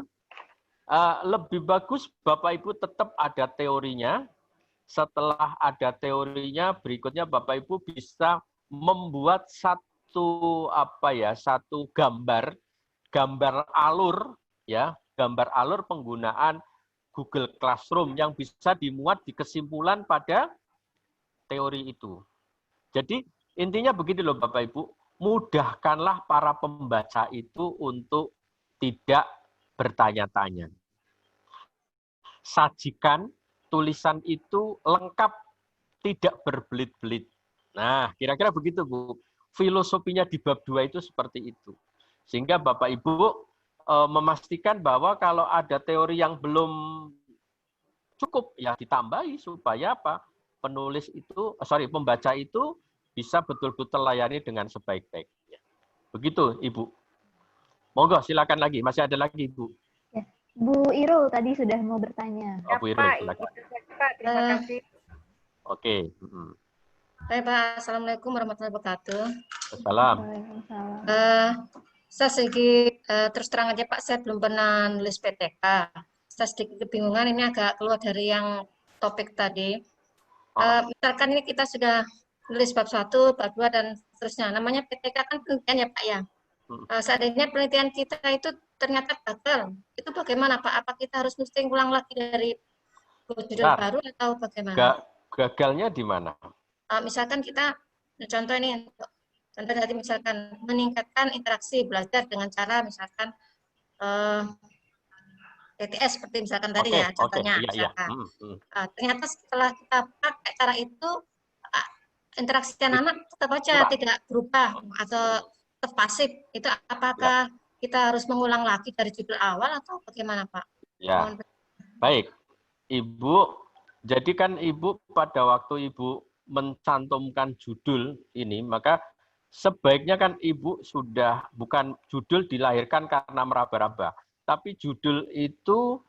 Lebih bagus Bapak Ibu tetap ada teorinya. Setelah ada teorinya, berikutnya Bapak Ibu bisa membuat satu gambar alur ya, gambar alur penggunaan Google Classroom yang bisa dimuat di kesimpulan pada teori itu. Jadi intinya begini loh Bapak Ibu, mudahkanlah para pembaca itu untuk tidak bertanya-tanya. Sajikan tulisan itu lengkap, tidak berbelit-belit. Nah, kira-kira begitu Bu. Filosofinya di bab 2 itu seperti itu. Sehingga Bapak Ibu memastikan bahwa kalau ada teori yang belum cukup, ya ditambahi supaya apa? Pembaca itu bisa betul-betul layani dengan sebaik-baiknya. Begitu, Ibu. Monggo, silakan lagi. Masih ada lagi, Ibu.
Ya. Bu Irul tadi sudah mau bertanya.
Oh, Bu Irul, silakan.
Terima kasih.
Oke.
Baik, Pak. Assalamualaikum warahmatullahi wabarakatuh.
Assalamualaikum.
Saya sedikit terus terang aja Pak, saya belum pernah nulis PTK. Saya sedikit kebingungan, ini agak keluar dari yang topik tadi. Misalkan ini kita sudah nulis bab 1, bab 2, dan seterusnya. Namanya PTK kan penelitian ya Pak ya. Seandainya penelitian kita itu ternyata gagal, itu bagaimana Pak? Apa kita harus mesti ulang lagi dari judul baru atau bagaimana?
Gagalnya di mana?
Misalkan kita, contoh ini, contoh tadi misalkan meningkatkan interaksi belajar dengan cara misalkan TTS seperti misalkan tadi ya contohnya. Misalkan. Ternyata setelah kita pakai cara itu interaksi anak tetap aja tidak berubah atau tetap pasif. Itu apakah kita harus mengulang lagi dari judul awal atau bagaimana Pak?
Ya, baik. Ibu, jadi kan Ibu pada waktu Ibu mencantumkan judul ini, maka sebaiknya kan Ibu sudah, bukan judul dilahirkan karena meraba-raba, tapi judul itu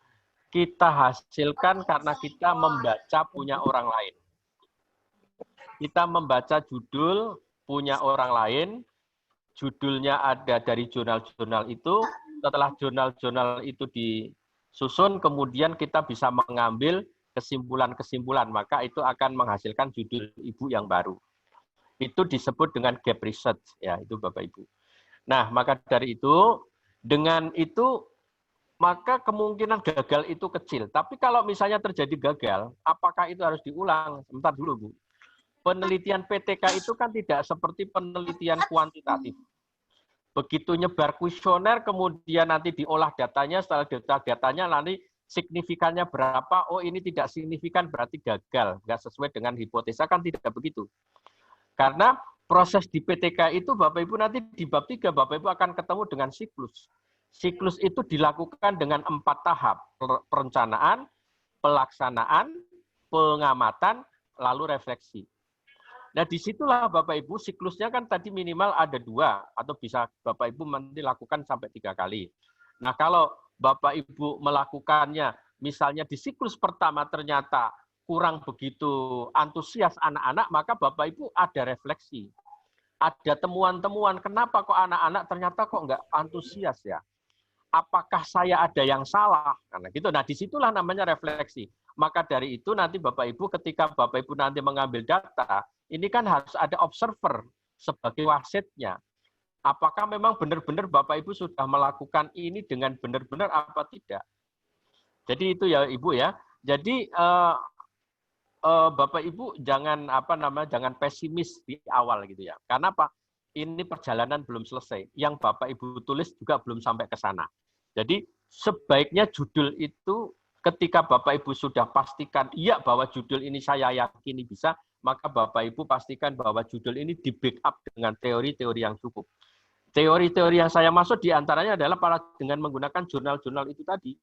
kita hasilkan karena kita membaca punya orang lain. Kita membaca judul punya orang lain, judulnya ada dari jurnal-jurnal itu, setelah jurnal-jurnal itu disusun, kemudian kita bisa mengambil kesimpulan-kesimpulan, maka itu akan menghasilkan judul Ibu yang baru. Itu disebut dengan gap research, ya itu Bapak Ibu. Nah, maka dari itu, dengan itu, maka kemungkinan gagal itu kecil. Tapi kalau misalnya terjadi gagal, apakah itu harus diulang? Sebentar dulu, Bu. Penelitian PTK itu kan tidak seperti penelitian kuantitatif. Begitu nyebar kuesioner, kemudian nanti diolah datanya, setelah datanya nanti signifikannya berapa, oh ini tidak signifikan berarti gagal, nggak sesuai dengan hipotesa, kan tidak begitu. Karena proses di PTK itu Bapak Ibu nanti di bab 3 Bapak Ibu akan ketemu dengan siklus. Siklus itu dilakukan dengan 4 tahap, perencanaan, pelaksanaan, pengamatan, lalu refleksi. Nah disitulah Bapak Ibu siklusnya kan tadi minimal ada 2 atau bisa Bapak Ibu nanti lakukan sampai 3 kali. Nah kalau Bapak Ibu melakukannya, misalnya di siklus pertama ternyata kurang begitu antusias anak-anak, maka Bapak Ibu ada refleksi. Ada temuan-temuan, kenapa kok anak-anak ternyata kok nggak antusias ya? Apakah saya ada yang salah? Karena gitu. Nah, disitulah namanya refleksi. Maka dari itu nanti Bapak Ibu ketika Bapak Ibu nanti mengambil data, ini kan harus ada observer sebagai wasitnya. Apakah memang benar-benar Bapak Ibu sudah melakukan ini dengan benar-benar apa tidak? Jadi itu ya Ibu ya. Jadi Bapak Ibu jangan jangan pesimis di awal gitu ya. Karena apa? Ini perjalanan belum selesai. Yang Bapak Ibu tulis juga belum sampai ke sana. Jadi sebaiknya judul itu ketika Bapak Ibu sudah pastikan iya bahwa judul ini saya yakini bisa, maka Bapak Ibu pastikan bahwa judul ini di backup dengan teori-teori yang cukup. Teori-teori yang saya maksud diantaranya adalah dengan menggunakan jurnal-jurnal itu tadi.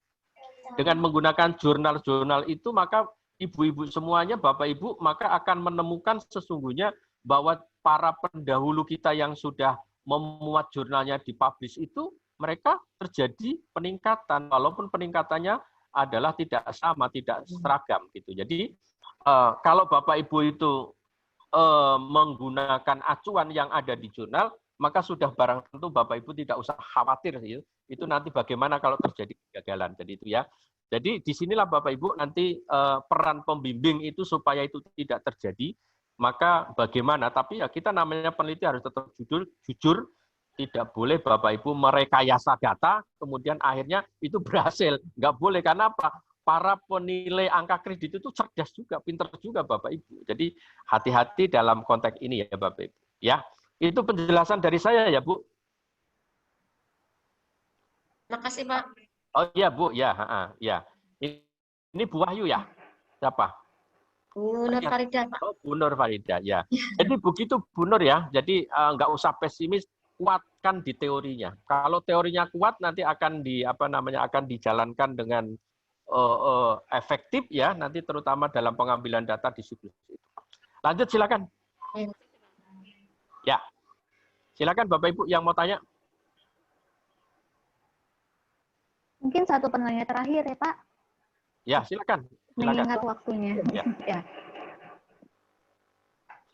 Dengan menggunakan jurnal-jurnal itu, maka ibu-ibu semuanya, Bapak Ibu, maka akan menemukan sesungguhnya bahwa para pendahulu kita yang sudah memuat jurnalnya dipublish itu, mereka terjadi peningkatan, walaupun peningkatannya adalah tidak sama, tidak seragam gitu. Jadi kalau Bapak Ibu itu menggunakan acuan yang ada di jurnal, maka sudah barang tentu Bapak Ibu tidak usah khawatir itu nanti bagaimana kalau terjadi kegagalan. Jadi itu ya. Jadi disinilah Bapak Ibu nanti peran pembimbing itu supaya itu tidak terjadi. Maka bagaimana? Tapi ya kita namanya peneliti harus tetap jujur. Tidak boleh Bapak Ibu merekayasa data, kemudian akhirnya itu berhasil. Nggak boleh, karena apa? Para penilai angka kredit itu cerdas juga, pinter juga Bapak Ibu. Jadi hati-hati dalam konteks ini ya Bapak Ibu. Ya, itu penjelasan dari saya ya Bu.
Makasih Pak.
Oh iya Bu, ya, ya. Ini Bu Wahyu ya? Siapa?
Bu Nur Farida Pak.
Oh, Bu Nur Farida ya. Jadi begitu Bu Nur ya. Jadi nggak usah pesimis. Kuatkan di teorinya. Kalau teorinya kuat nanti akan akan dijalankan dengan efektif ya, nanti terutama dalam pengambilan data di siklus itu. Lanjut silakan. Ya. Silakan Bapak Ibu yang mau tanya.
Mungkin satu penanya terakhir ya, Pak.
Ya, silakan.
Mengingat waktunya.
Ya.
Ya.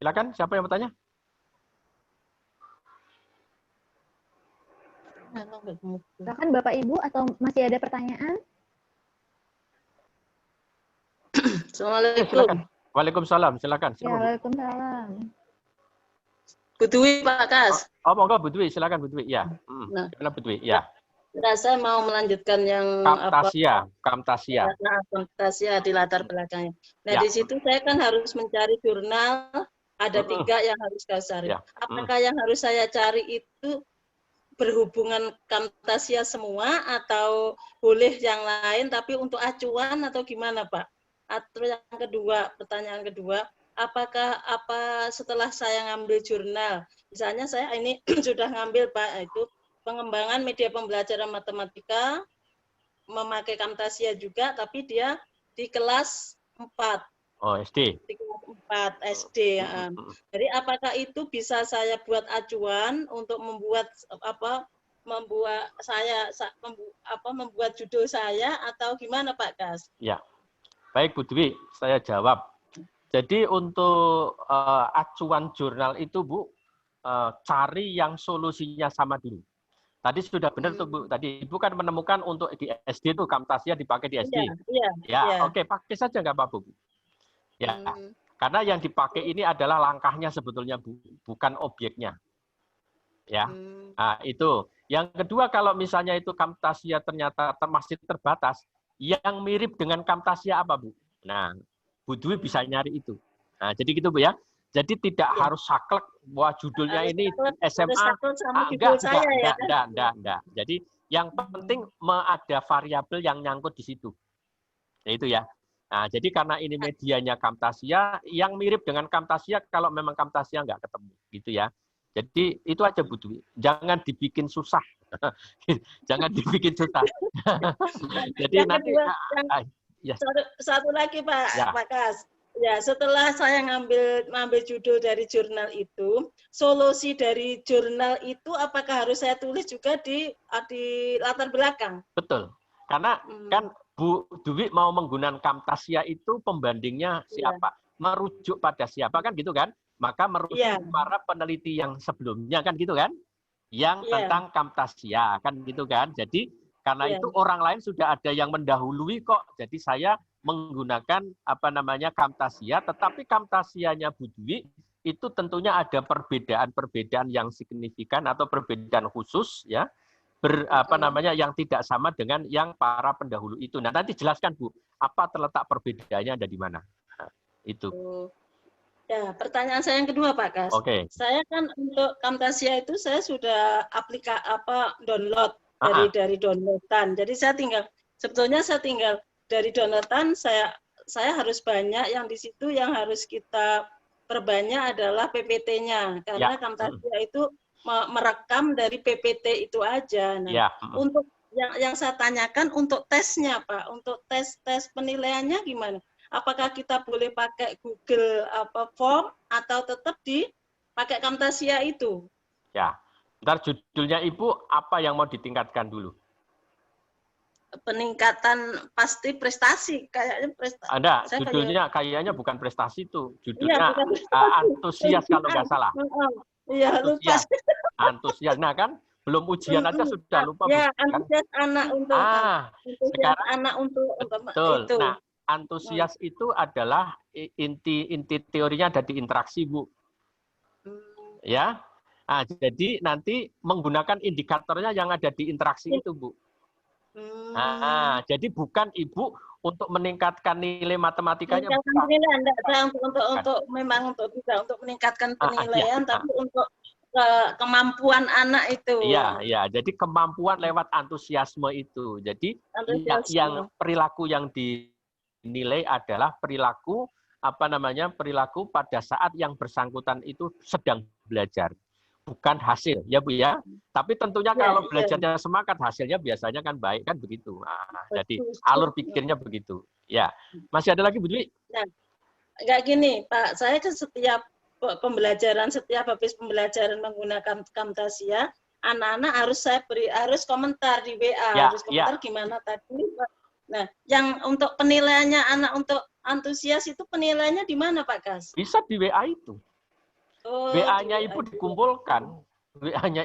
Silakan, siapa yang mau tanya?
Silakan Bapak Ibu, atau masih ada pertanyaan?
Assalamualaikum.
Silakan. Waalaikumsalam, silakan.
Ya, waalaikumsalam.
Bu Dwi, Pak Kas.
Oh, monggo Bu Dwi, silakan Bu Dwi. Ya.
Nah,
Bu Dwi, ya.
Saya mau melanjutkan yang
Kamtasia
di latar belakangnya. Nah,
ya.
Di situ saya kan harus mencari jurnal, ada 3 yang harus saya cari.
Ya.
Apakah yang harus saya cari itu berhubungan Kamtasia semua atau boleh yang lain tapi untuk acuan atau gimana Pak? Atau yang kedua, pertanyaan kedua, apakah setelah saya ngambil jurnal, misalnya saya ini sudah ngambil Pak, itu pengembangan media pembelajaran matematika memakai Kamtasia juga, tapi dia di kelas 4.
Oh, SD.
Di kelas 4 SD. Ya. Jadi apakah itu bisa saya buat acuan untuk membuat membuat judul saya atau gimana Pak Kas?
Ya. Baik Bu Dwi, saya jawab. Jadi untuk acuan jurnal itu Bu, cari yang solusinya sama dulu. Tadi sudah benar tuh Bu. Tadi Ibu kan menemukan untuk di SD itu Kamtasia dipakai di SD.
Iya.
Oke, pakai saja nggak apa-apa Bu. Ya, karena yang dipakai ini adalah langkahnya sebetulnya Bu, bukan objeknya. Ya, nah, itu. Yang kedua, kalau misalnya itu Kamtasia ternyata masih terbatas, yang mirip dengan Kamtasia apa Bu? Nah, Bu Dwi bisa nyari itu. Nah, jadi gitu Bu ya. Jadi tidak harus saklek, wah judulnya ini SMA. Enggak. Jadi yang penting ada variabel yang nyangkut di situ. Nah, itu ya. Nah, jadi karena ini medianya Kamtasia, yang mirip dengan Kamtasia kalau memang Kamtasia nggak ketemu, gitu ya. Jadi itu aja Bu Dwi. Jangan dibikin susah. Jangan dibikin susah. Jadi
yang
nanti
kedua, satu lagi Pak,
ya.
Pak Kas. Ya, setelah saya ngambil judul dari jurnal itu, solusi dari jurnal itu apakah harus saya tulis juga di latar belakang?
Betul. Karena kan Bu Dwi mau menggunakan Kamtasia itu pembandingnya siapa? Merujuk pada siapa kan gitu kan? Maka merujuk para peneliti yang sebelumnya kan gitu kan? Yang tentang Kamtasia kan gitu kan? Jadi karena itu orang lain sudah ada yang mendahului kok. Jadi saya menggunakan Kamtasia, tetapi Kamtasianya Bu Dwi itu tentunya ada perbedaan yang signifikan atau perbedaan khusus ya. Yang tidak sama dengan yang para pendahulu itu. Nah, nanti jelaskan Bu, apa terletak perbedaannya ada di mana? Nah, itu.
Ya, pertanyaan saya yang kedua Pak Kas.
Oke.
Saya kan untuk Kamtasia itu saya sudah download dari downloadan. Jadi saya tinggal dari downloadan saya harus banyak yang di situ yang harus kita perbanyak adalah PPT-nya karena Kamtasia itu merekam dari PPT itu aja. Nah, untuk yang saya tanyakan untuk tesnya Pak, untuk tes penilaiannya gimana? Apakah kita boleh pakai Google Form atau tetap di pakai Camtasia itu.
Ya, ntar judulnya Ibu apa yang mau ditingkatkan dulu?
Peningkatan pasti prestasi, kayaknya prestasi.
Ada, judulnya kayaknya bukan prestasi tuh, judulnya
ya,
antusias kalau nggak salah.
Iya, lupa.
Antusias, nah kan belum ujian aja sudah lupa.
Ya, antusias anak untuk
sekarang
anak untuk
betul.
Itu.
Nah, antusias itu adalah inti teorinya ada di interaksi, Bu. Ya. Nah, jadi nanti menggunakan indikatornya yang ada di interaksi itu, Bu. Nah, jadi bukan Ibu untuk meningkatkan nilai matematikanya.
Untuk memang untuk meningkatkan penilaian, tapi untuk kemampuan anak itu.
Iya, iya. Jadi kemampuan lewat antusiasme itu. Jadi yang perilaku yang dinilai adalah perilaku perilaku pada saat yang bersangkutan itu sedang belajar, bukan hasil, ya Bu ya. Tapi tentunya kalau belajarnya semangat, hasilnya biasanya kan baik, kan begitu. Nah, jadi alur pikirnya begitu. Ya, masih ada lagi Bu Dwi?
Nah, kayak gini Pak, saya kan setiap pembelajaran, setiap habis pembelajaran menggunakan Camtasia, anak-anak harus komentar di WA, harus komentar gimana tadi. Nah, yang untuk penilaiannya anak untuk antusias itu penilaiannya di mana Pak Kas?
Bisa di WA itu. WA-nya Ibu dikumpulkan, WA-nya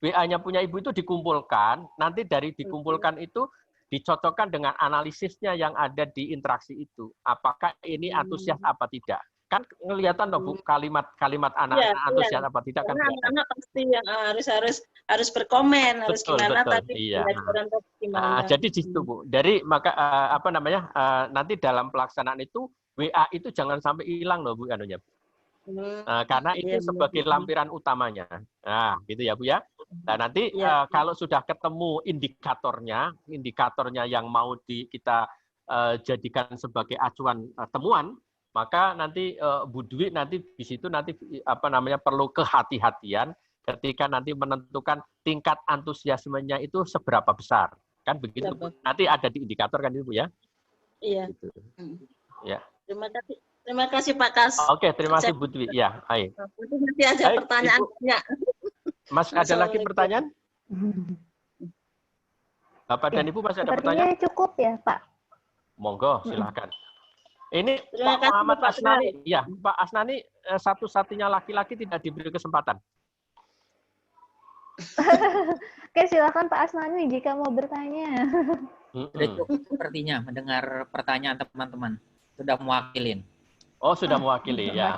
WA-nya punya Ibu itu dikumpulkan, nanti dari dikumpulkan itu dicocokkan dengan analisisnya yang ada di interaksi itu. Apakah ini antusias apa tidak? Kan kelihatan loh Bu, kalimat anak-anak antusias apa tidak kan?
Anak-anak pasti yang harus berkomen, harus gimana tadi.
Iya. Jadi di situ Bu. Dari maka nanti dalam pelaksanaan itu WA itu jangan sampai hilang loh Bu anunya. Karena itu sebagai lampiran utamanya. Nah, gitu ya Bu ya. Nah, nanti kalau sudah ketemu indikatornya yang mau kita jadikan sebagai acuan temuan, maka nanti Bu Dwi nanti di situ nanti perlu kehati-hatian ketika nanti menentukan tingkat antusiasmenya itu seberapa besar. Kan begitu Bu. Nanti ada di indikator kan itu Bu ya?
Iya.
Gitu. Ya.
Terima kasih Pak Kas.
Oke, terima kasih Bu Dwi. Ya, ayo.
Masih ada pertanyaannya.
Mas, ada lagi pertanyaan? Bapak dan Ibu masih ada pertanyaan?
Cukup ya, Pak.
Monggo, silakan. Ini
Terima
Pak Muhammad Asnani. Ya, Pak Asnani satu-satunya laki-laki tidak diberi kesempatan.
Oke, silakan Pak Asnani jika mau bertanya.
Sudah cukup sepertinya mendengar pertanyaan teman-teman. Sudah mewakilin.
Oh, sudah mewakili ya.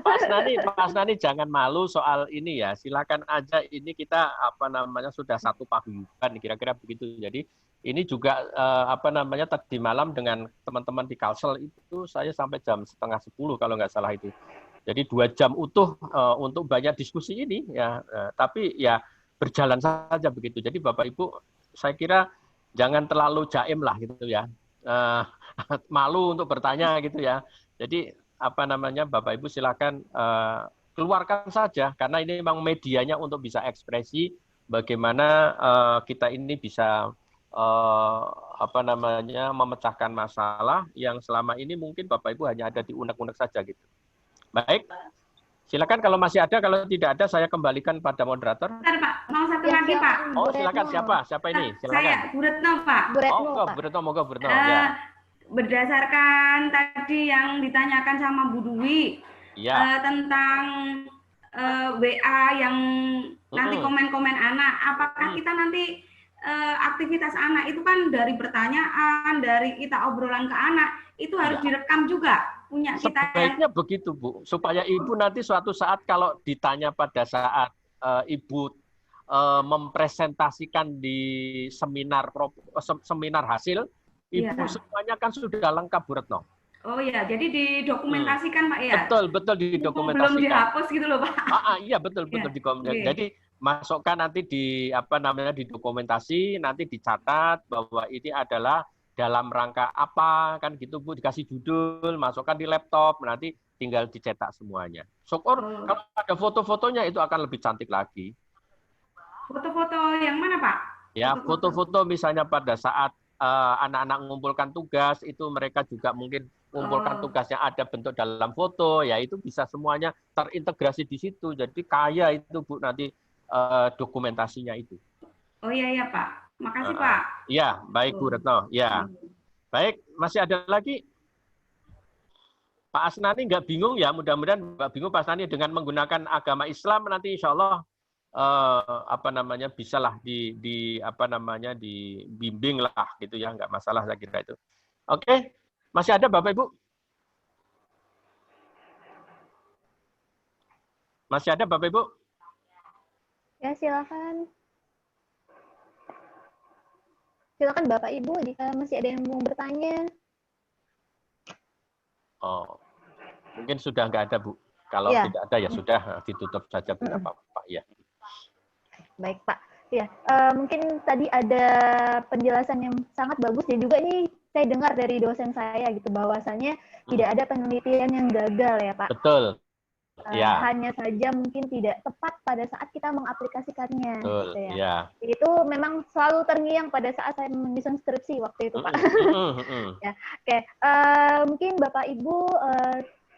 Pak Asnani jangan malu soal ini ya. Silakan aja, ini kita sudah satu paguyuban kira-kira begitu. Jadi ini juga tadi malam dengan teman-teman di Kalsel itu saya sampai jam 9:30 kalau nggak salah itu. Jadi 2 jam utuh untuk banyak diskusi ini ya. Tapi ya berjalan saja begitu. Jadi Bapak Ibu saya kira jangan terlalu jaim lah gitu ya. Malu untuk bertanya gitu ya. Jadi Bapak Ibu silakan keluarkan saja karena ini memang medianya untuk bisa ekspresi bagaimana kita ini bisa memecahkan masalah yang selama ini mungkin Bapak Ibu hanya ada di unek-unek saja gitu. Baik. Silakan kalau masih ada, kalau tidak ada saya kembalikan pada moderator.
Bentar, Pak, mau satu lagi, Pak.
Oh, silakan siapa ini? Silakan.
Saya Bu Retno, Pak.
Bu Retno, moga Bu Retno. Ya.
Berdasarkan tadi yang ditanyakan sama Bu Dwi tentang WA yang nanti komen-komen anak, apakah kita nanti aktivitas anak itu kan dari pertanyaan, dari kita obrolan ke anak, itu harus direkam juga punya kita.
Sebaiknya begitu Bu, supaya Ibu nanti suatu saat kalau ditanya pada saat Ibu mempresentasikan di seminar hasil, Ibu semuanya kan sudah lengkap Bu Retno.
Oh ya, jadi didokumentasikan Pak ya?
Betul didokumentasikan.
Belum dihapus gitu loh Pak.
Iya betul didokumentasikan. Jadi masukkan nanti di didokumentasi, nanti dicatat bahwa ini adalah dalam rangka apa kan gitu Bu, dikasih judul, masukkan di laptop, nanti tinggal dicetak semuanya. Syukur kalau ada foto-fotonya itu akan lebih cantik lagi.
Foto-foto yang mana Pak?
Ya, foto-foto misalnya pada saat anak-anak mengumpulkan tugas itu mereka juga mungkin mengumpulkan tugasnya ada bentuk dalam foto, ya itu bisa semuanya terintegrasi di situ. Jadi kaya itu Bu nanti dokumentasinya itu.
Oh iya Pak, makasih Pak.
Iya, baik Bu Retno. Ya, baik. Masih ada lagi? Pak Asnani nggak bingung ya? Mudah-mudahan nggak bingung Pak Asnani dengan menggunakan agama Islam nanti Insya Allah bisalah dibimbing lah gitu ya, nggak masalah saya kira itu. Oke, masih ada Bapak Ibu? Masih ada Bapak Ibu?
Ya, silakan. Silakan Bapak Ibu jika masih ada yang mau bertanya.
Oh, mungkin sudah nggak ada Bu. Kalau tidak ada ya sudah ditutup saja Bu, nggak apa-apa ya.
Baik Pak. Ya, mungkin tadi ada penjelasan yang sangat bagus dan juga ini saya dengar dari dosen saya gitu bahwasannya tidak ada penelitian yang gagal ya Pak.
Betul. Ya.
Hanya saja mungkin tidak tepat pada saat kita mengaplikasikannya.
Betul.
Gitu ya.
Ya.
Itu memang selalu terngiang pada saat saya menyusun skripsi waktu itu Pak. Ya, oke. Mungkin Bapak Ibu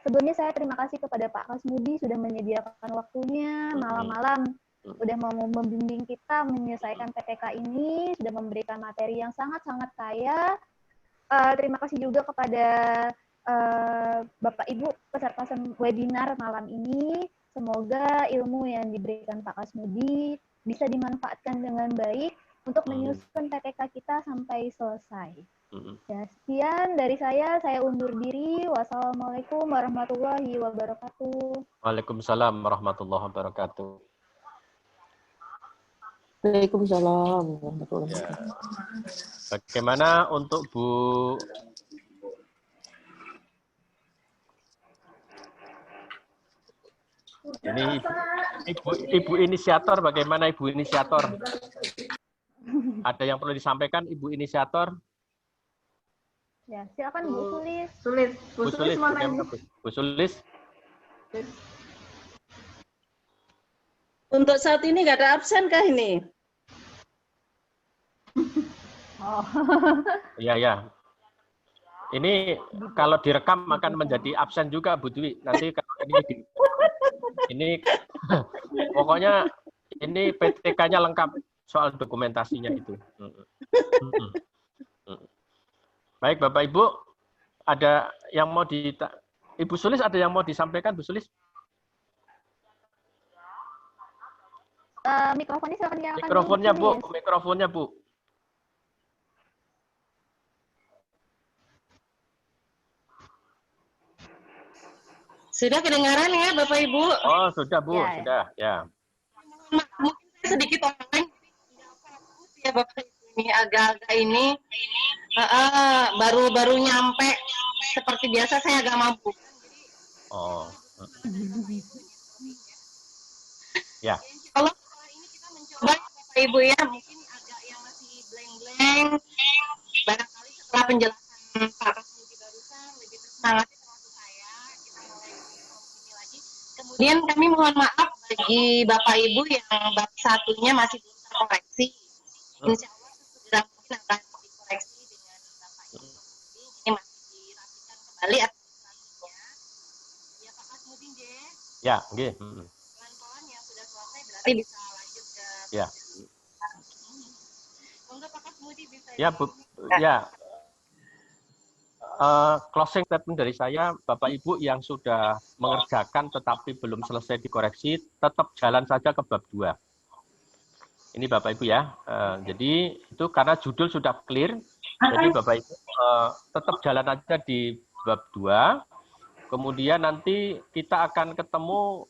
sebelumnya saya terima kasih kepada Pak Kasmudi sudah menyediakan waktunya malam-malam. Udah mau membimbing kita menyelesaikan PTK ini, sudah memberikan materi yang sangat-sangat kaya. Terima kasih juga kepada Bapak Ibu peserta webinar malam ini. Semoga ilmu yang diberikan Pak Kasmudi bisa dimanfaatkan dengan baik untuk menyusun PTK kita sampai selesai. Ya, sekian dari saya undur diri. Wassalamualaikum warahmatullahi wabarakatuh.
Waalaikumsalam warahmatullahi wabarakatuh.
Waalaikumsalam warahmatullahi wabarakatuh.
Bagaimana untuk Bu ini ibu inisiator, bagaimana Ibu inisiator? Ada yang perlu disampaikan Ibu inisiator?
Ya, silakan Bu Sulis.
Bu Sulis, Bu Sulis.
Untuk saat ini nggak ada absen kah ini?
Oh.
Iya, ya. Ini kalau direkam akan menjadi absen juga Bu Dwi. Nanti kalau ini pokoknya ini PTK-nya lengkap soal dokumentasinya itu. Baik Bapak Ibu, ada yang mau Ibu Sulis ada yang mau disampaikan Bu Sulis?
Mikrofonnya silakan nyalakan.
Mikrofonnya Bu, mikrofonnya Bu.
Sudah kedengaran ya Bapak Ibu?
Oh sudah Bu,
ya,
sudah ya.
Mungkin sedikit online ya Bapak Ibu, ini agak-agak ini baru nyampe, seperti biasa saya agak mampu.
Oh. Ya.
Kalau ini kita mencoba Bapak Ibu ya, mungkin agak yang masih blank-blank. Barangkali setelah penjelasan Pak Kasmudi barusan lebih bersemangat termasuk saya, kita mulai ini lagi. Kemudian kami mohon maaf bagi Bapak Ibu yang bab satunya masih belum terkoreksi. Insya Allah segera mungkin akan dikoreksi dengan Bapak Ibu. Ini masih dirapikan kembali administrasinya. Ya Pak Kasmudi nggih.
Ya, nggih.
Pelan-pelan yang sudah selesai berarti bisa lanjut ke
ya.
Monggo Pak Kasmudi bisa.
Ya, Bu. Ya. Closing statement dari saya, Bapak Ibu yang sudah mengerjakan tetapi belum selesai dikoreksi, tetap jalan saja ke bab 2. Ini Bapak Ibu ya. Jadi itu karena judul sudah clear, jadi Bapak Ibu tetap jalan aja di bab 2. Kemudian nanti kita akan ketemu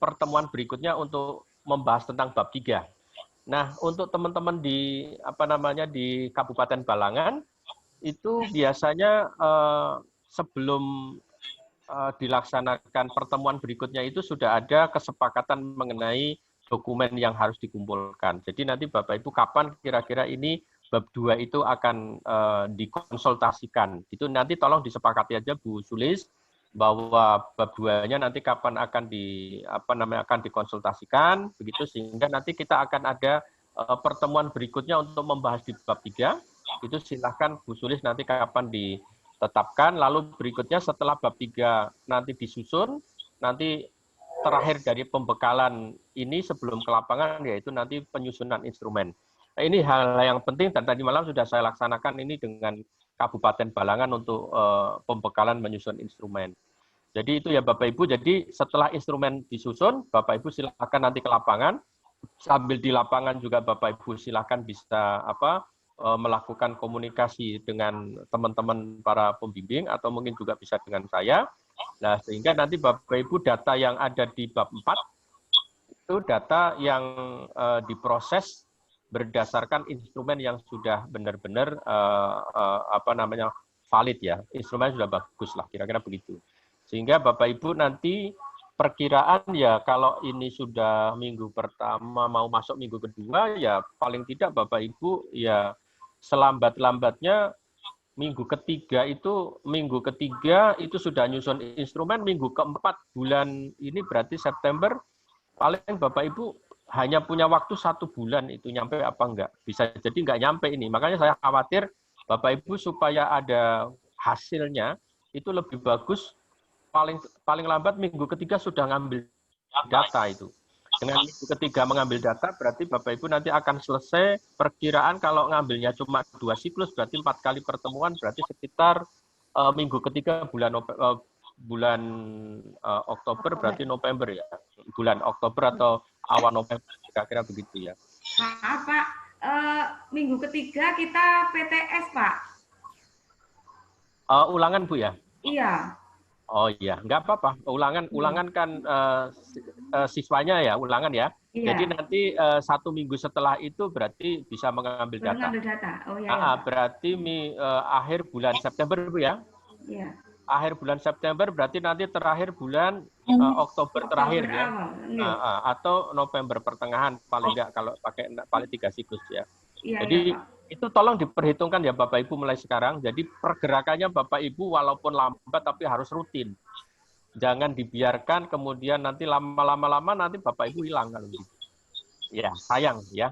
pertemuan berikutnya untuk membahas tentang bab 3. Nah, untuk teman-teman di di Kabupaten Balangan itu biasanya sebelum dilaksanakan pertemuan berikutnya itu sudah ada kesepakatan mengenai dokumen yang harus dikumpulkan. Jadi nanti Bapak Ibu kapan kira-kira ini bab 2 itu akan dikonsultasikan. Itu nanti tolong disepakati aja Bu Sulis bahwa bab 2-nya nanti kapan akan akan dikonsultasikan begitu, sehingga nanti kita akan ada pertemuan berikutnya untuk membahas di bab 3. Itu silahkan Bu Sulis nanti kapan tetapkan. Lalu berikutnya setelah bab 3 nanti disusun, nanti terakhir dari pembekalan ini sebelum ke lapangan yaitu nanti penyusunan instrumen. Nah, ini hal yang penting dan tadi malam sudah saya laksanakan ini dengan Kabupaten Balangan untuk pembekalan menyusun instrumen. Jadi itu ya Bapak Ibu, jadi setelah instrumen disusun, Bapak Ibu silakan nanti ke lapangan. Sambil di lapangan juga Bapak Ibu silakan bisa melakukan komunikasi dengan teman-teman para pembimbing atau mungkin juga bisa dengan saya. Nah, sehingga nanti Bapak Ibu data yang ada di bab 4 itu data yang diproses berdasarkan instrumen yang sudah benar-benar valid ya. Instrumen sudah bagus lah, kira-kira begitu. Sehingga Bapak Ibu nanti perkiraan ya kalau ini sudah minggu pertama mau masuk minggu kedua ya paling tidak Bapak Ibu ya selambat-lambatnya minggu ketiga itu sudah nyusun instrumen, minggu keempat bulan ini berarti September paling Bapak Ibu hanya punya waktu 1 bulan itu nyampe apa enggak? Bisa jadi enggak nyampe ini. Makanya saya khawatir Bapak Ibu supaya ada hasilnya itu lebih bagus paling lambat minggu ketiga sudah ngambil data itu. Dengan minggu ketiga mengambil data berarti Bapak Ibu nanti akan selesai perkiraan kalau ngambilnya cuma 2 siklus berarti 4 kali pertemuan berarti sekitar minggu ketiga bulan Oktober berarti November ya. Bulan Oktober atau awal November kira-kira begitu ya.
Maaf Pak, minggu ketiga kita PTS Pak.
Ulangan Bu ya?
Iya.
Oh iya, nggak apa-apa. Ulangan kan siswanya ya, ulangan ya. Iya. Jadi nanti 1 minggu setelah itu berarti bisa mengambil data.
Mengambil data. Oh iya.
Berarti akhir bulan September Bu ya? Iya. Akhir bulan September berarti nanti terakhir bulan Oktober terakhir ya. Atau November pertengahan paling enggak kalau pakai paling 3 siklus ya. Iya, jadi ya, itu tolong diperhitungkan ya Bapak Ibu mulai sekarang. Jadi pergerakannya Bapak Ibu walaupun lambat tapi harus rutin. Jangan dibiarkan kemudian nanti lama-lama nanti Bapak Ibu hilang kalau gitu. Ya, sayang ya.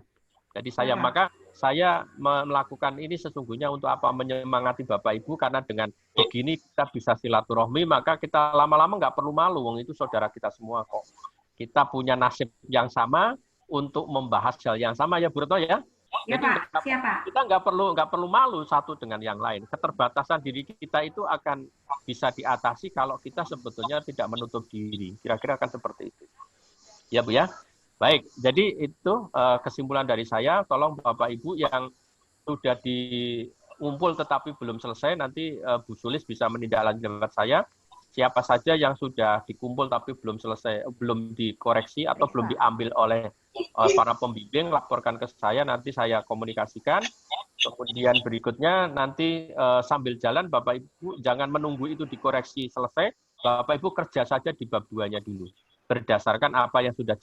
Jadi maka saya melakukan ini sesungguhnya untuk apa? Menyemangati Bapak Ibu karena dengan begini kita bisa silaturahmi, maka kita lama-lama nggak perlu malu, wong itu saudara kita semua kok. Kita punya nasib yang sama untuk membahas hal yang sama ya Bu Retno ya.
Ya,
jadi
Pak. Siapa?
Kita nggak perlu malu satu dengan yang lain. Keterbatasan diri kita itu akan bisa diatasi kalau kita sebetulnya tidak menutup diri. Kira-kira akan seperti itu. Ya Bu ya. Baik, jadi itu kesimpulan dari saya. Tolong Bapak Ibu yang sudah diumpul tetapi belum selesai, nanti Bu Sulis bisa menindaklanjuti lewat saya. Siapa saja yang sudah dikumpul tapi belum selesai, belum dikoreksi atau belum diambil oleh para pembimbing, laporkan ke saya, nanti saya komunikasikan. Kemudian berikutnya nanti sambil jalan Bapak Ibu jangan menunggu itu dikoreksi selesai, Bapak Ibu kerja saja di bab 2-nya dulu. Berdasarkan apa yang sudah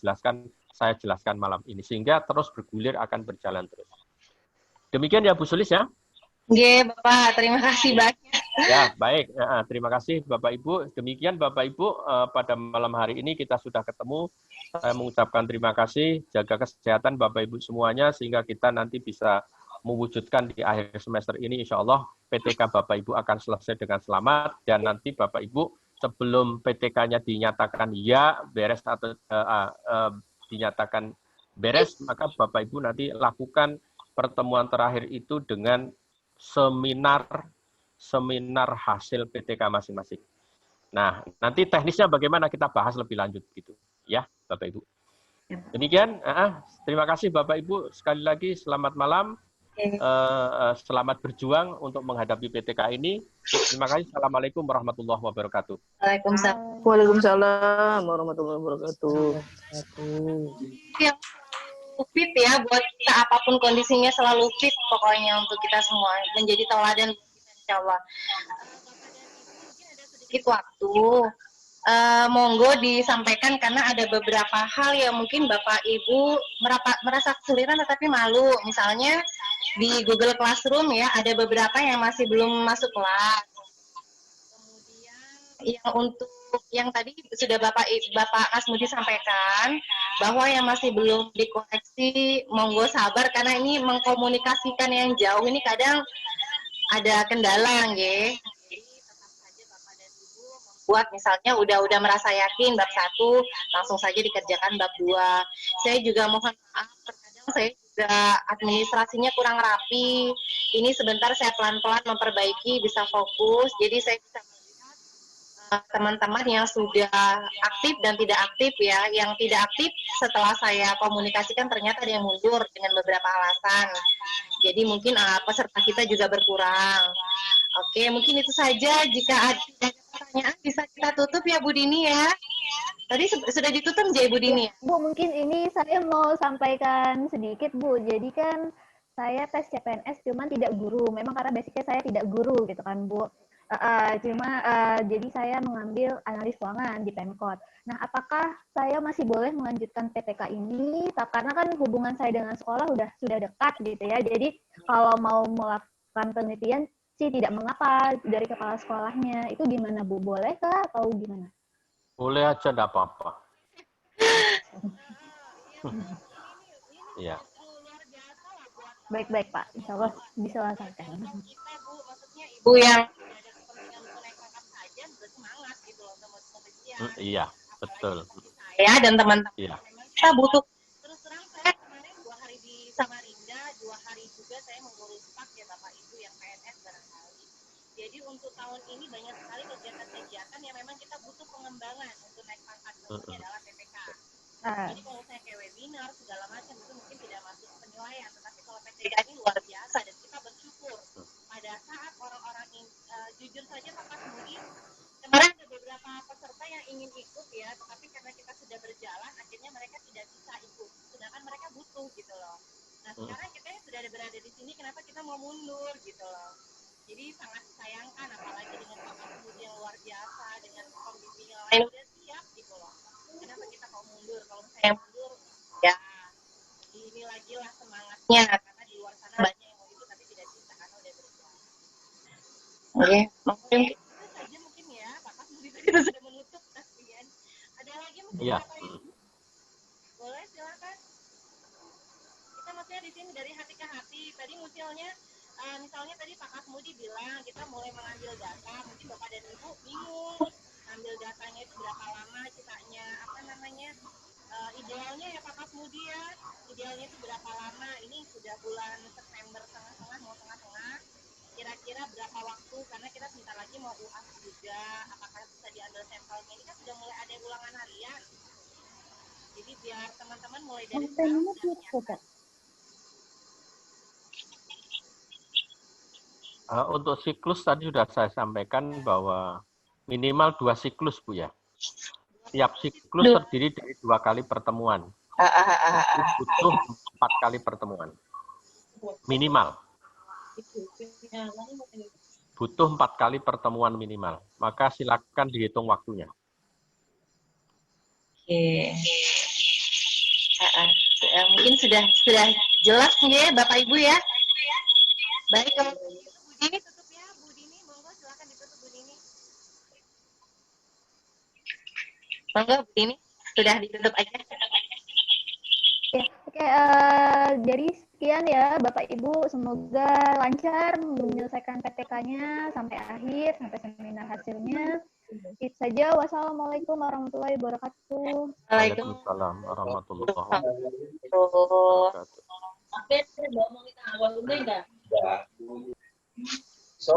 saya jelaskan malam ini. Sehingga terus bergulir akan berjalan terus. Demikian ya Bu Sulis ya.
Oke Bapak, terima kasih banyak.
Ya, baik. Terima kasih Bapak Ibu. Demikian Bapak Ibu, pada malam hari ini kita sudah ketemu. Saya mengucapkan terima kasih. Jaga kesehatan Bapak Ibu semuanya sehingga kita nanti bisa mewujudkan di akhir semester ini insya Allah PTK Bapak Ibu akan selesai dengan selamat dan nanti Bapak Ibu sebelum PTK-nya dinyatakan ya beres atau dinyatakan beres, maka Bapak Ibu nanti lakukan pertemuan terakhir itu dengan seminar hasil PTK masing-masing. Nah, nanti teknisnya bagaimana kita bahas lebih lanjut gitu, ya Bapak Ibu. Demikian, terima kasih Bapak Ibu sekali lagi selamat malam. Selamat berjuang untuk menghadapi PTK ini. Terima kasih. Assalamualaikum warahmatullahi wabarakatuh.
Waalaikumsalam.
Waalaikumsalam warahmatullahi wabarakatuh.
Yang fit ya buat kita apapun kondisinya selalu fit pokoknya untuk kita semua menjadi teladan insya Allah. Sedikit waktu. Monggo disampaikan karena ada beberapa hal yang mungkin Bapak Ibu merasa kesulitan tetapi malu. Misalnya di Google Classroom ya ada beberapa yang masih belum masuk kelas. Kemudian yang tadi sudah Bapak Asmudi sampaikan bahwa yang masih belum dikoreksi monggo sabar karena ini mengkomunikasikan yang jauh ini kadang ada kendala nggih. buat misalnya udah merasa yakin bab 1 langsung saja dikerjakan bab 2. Saya juga mohon maaf terkadang saya juga administrasinya kurang rapi. Ini sebentar saya pelan-pelan memperbaiki, bisa fokus. Jadi saya bisa teman-teman yang sudah aktif dan tidak aktif ya. Yang tidak aktif setelah saya komunikasikan ternyata ada yang mundur dengan beberapa alasan. Jadi mungkin peserta kita juga berkurang. Oke, mungkin itu saja. Jika ada pertanyaan bisa kita tutup ya Bu Dini ya. Tadi sudah ditutup ya Bu Dini?
Bu, mungkin ini saya mau sampaikan sedikit Bu. Jadi kan saya tes CPNS cuman tidak guru. Memang karena basicnya saya tidak guru gitu kan Bu. Jadi saya mengambil analis keuangan di Pemkot. Nah, apakah saya masih boleh melanjutkan PTK ini? Karena kan hubungan saya dengan sekolah sudah dekat gitu ya. Jadi kalau mau melakukan penelitian sih tidak mengapa dari kepala sekolahnya. Itu gimana Bu? Boleh kah atau gimana?
Boleh aja, enggak apa-apa. Iya.
Baik-baik Pak, insya Allah bisa laksanakan.
Bu yang
Iya, betul.
Saya dan teman-teman
iya.
kita butuh. Terus terang saya kemarin 2 hari di Samarinda, 2 hari juga saya mengurus PAK ya Bapak Ibu yang PNS barangkali. Jadi untuk tahun ini banyak sekali kegiatan-kegiatan yang memang kita butuh pengembangan untuk naik pangkat, contohnya adalah PPK. Jadi kalau saya kayak webinar segala macam itu mungkin tidak masuk penilaian, tetapi kalau PTK ini luar biasa dan kita bersyukur pada saat orang-orang jujur saja Pak Kasmudi, kemarin ada beberapa peserta yang ingin ikut ya, tetapi karena kita sudah berjalan, akhirnya mereka tidak bisa ikut. Sedangkan mereka butuh gitu loh. Nah sekarang kita yang sudah berada di sini, kenapa kita mau mundur gitu loh. Jadi sangat disayangkan, apalagi dengan Pak Kasmudi yang luar biasa, dengan kondisi yang lain udah siap gitu loh. Kenapa kita mau mundur? Kalau saya mundur, ya ini lagi lah semangatnya, karena di luar sana banyak yang mau ikut tapi tidak bisa karena udah berjalan. Oke, mungkin kita sudah menutup kasihan. Ada lagi mungkin Bapak Ibu? Boleh silakan. Kita maksudnya di sini dari hati ke hati. Tadi misalnya tadi Pak Kasmudi bilang kita mulai mengambil data, mungkin Bapak dan Ibu bingung ambil datanya itu berapa lama cetaknya, idealnya ya Pak Kasmudi ya, idealnya itu berapa lama? Ini sudah bulan September tengah-tengah mau tengah-tengah. Kira-kira berapa waktu, karena kita sebentar lagi mau UAS juga, apakah bisa diambil sampelnya, ini kan sudah mulai ada ulangan harian, jadi biar teman-teman mulai dari sekarang sudah menyiapkan.
Untuk siklus tadi sudah saya sampaikan bahwa minimal 2 siklus Bu ya. Tiap siklus terdiri dari 2 kali pertemuan. Butuh 4 kali pertemuan. Minimal. Butuh 4 kali pertemuan minimal. Maka silakan dihitung waktunya.
Oke. Mungkin sudah jelas ya Bapak Ibu ya. Baik, kalau Bu Dini tutup ya. Bu Dini, monggo silakan ditutup Bu Dini. Monggo Bu Dini, sudah ditutup aja.
Ya, oke, jadi sekian ya Bapak Ibu, semoga lancar menyelesaikan PTK-nya sampai akhir, sampai seminar hasilnya. Itu saja. Wassalamualaikum warahmatullahi wabarakatuh.
Waalaikumsalam warahmatullahi wabarakatuh.
So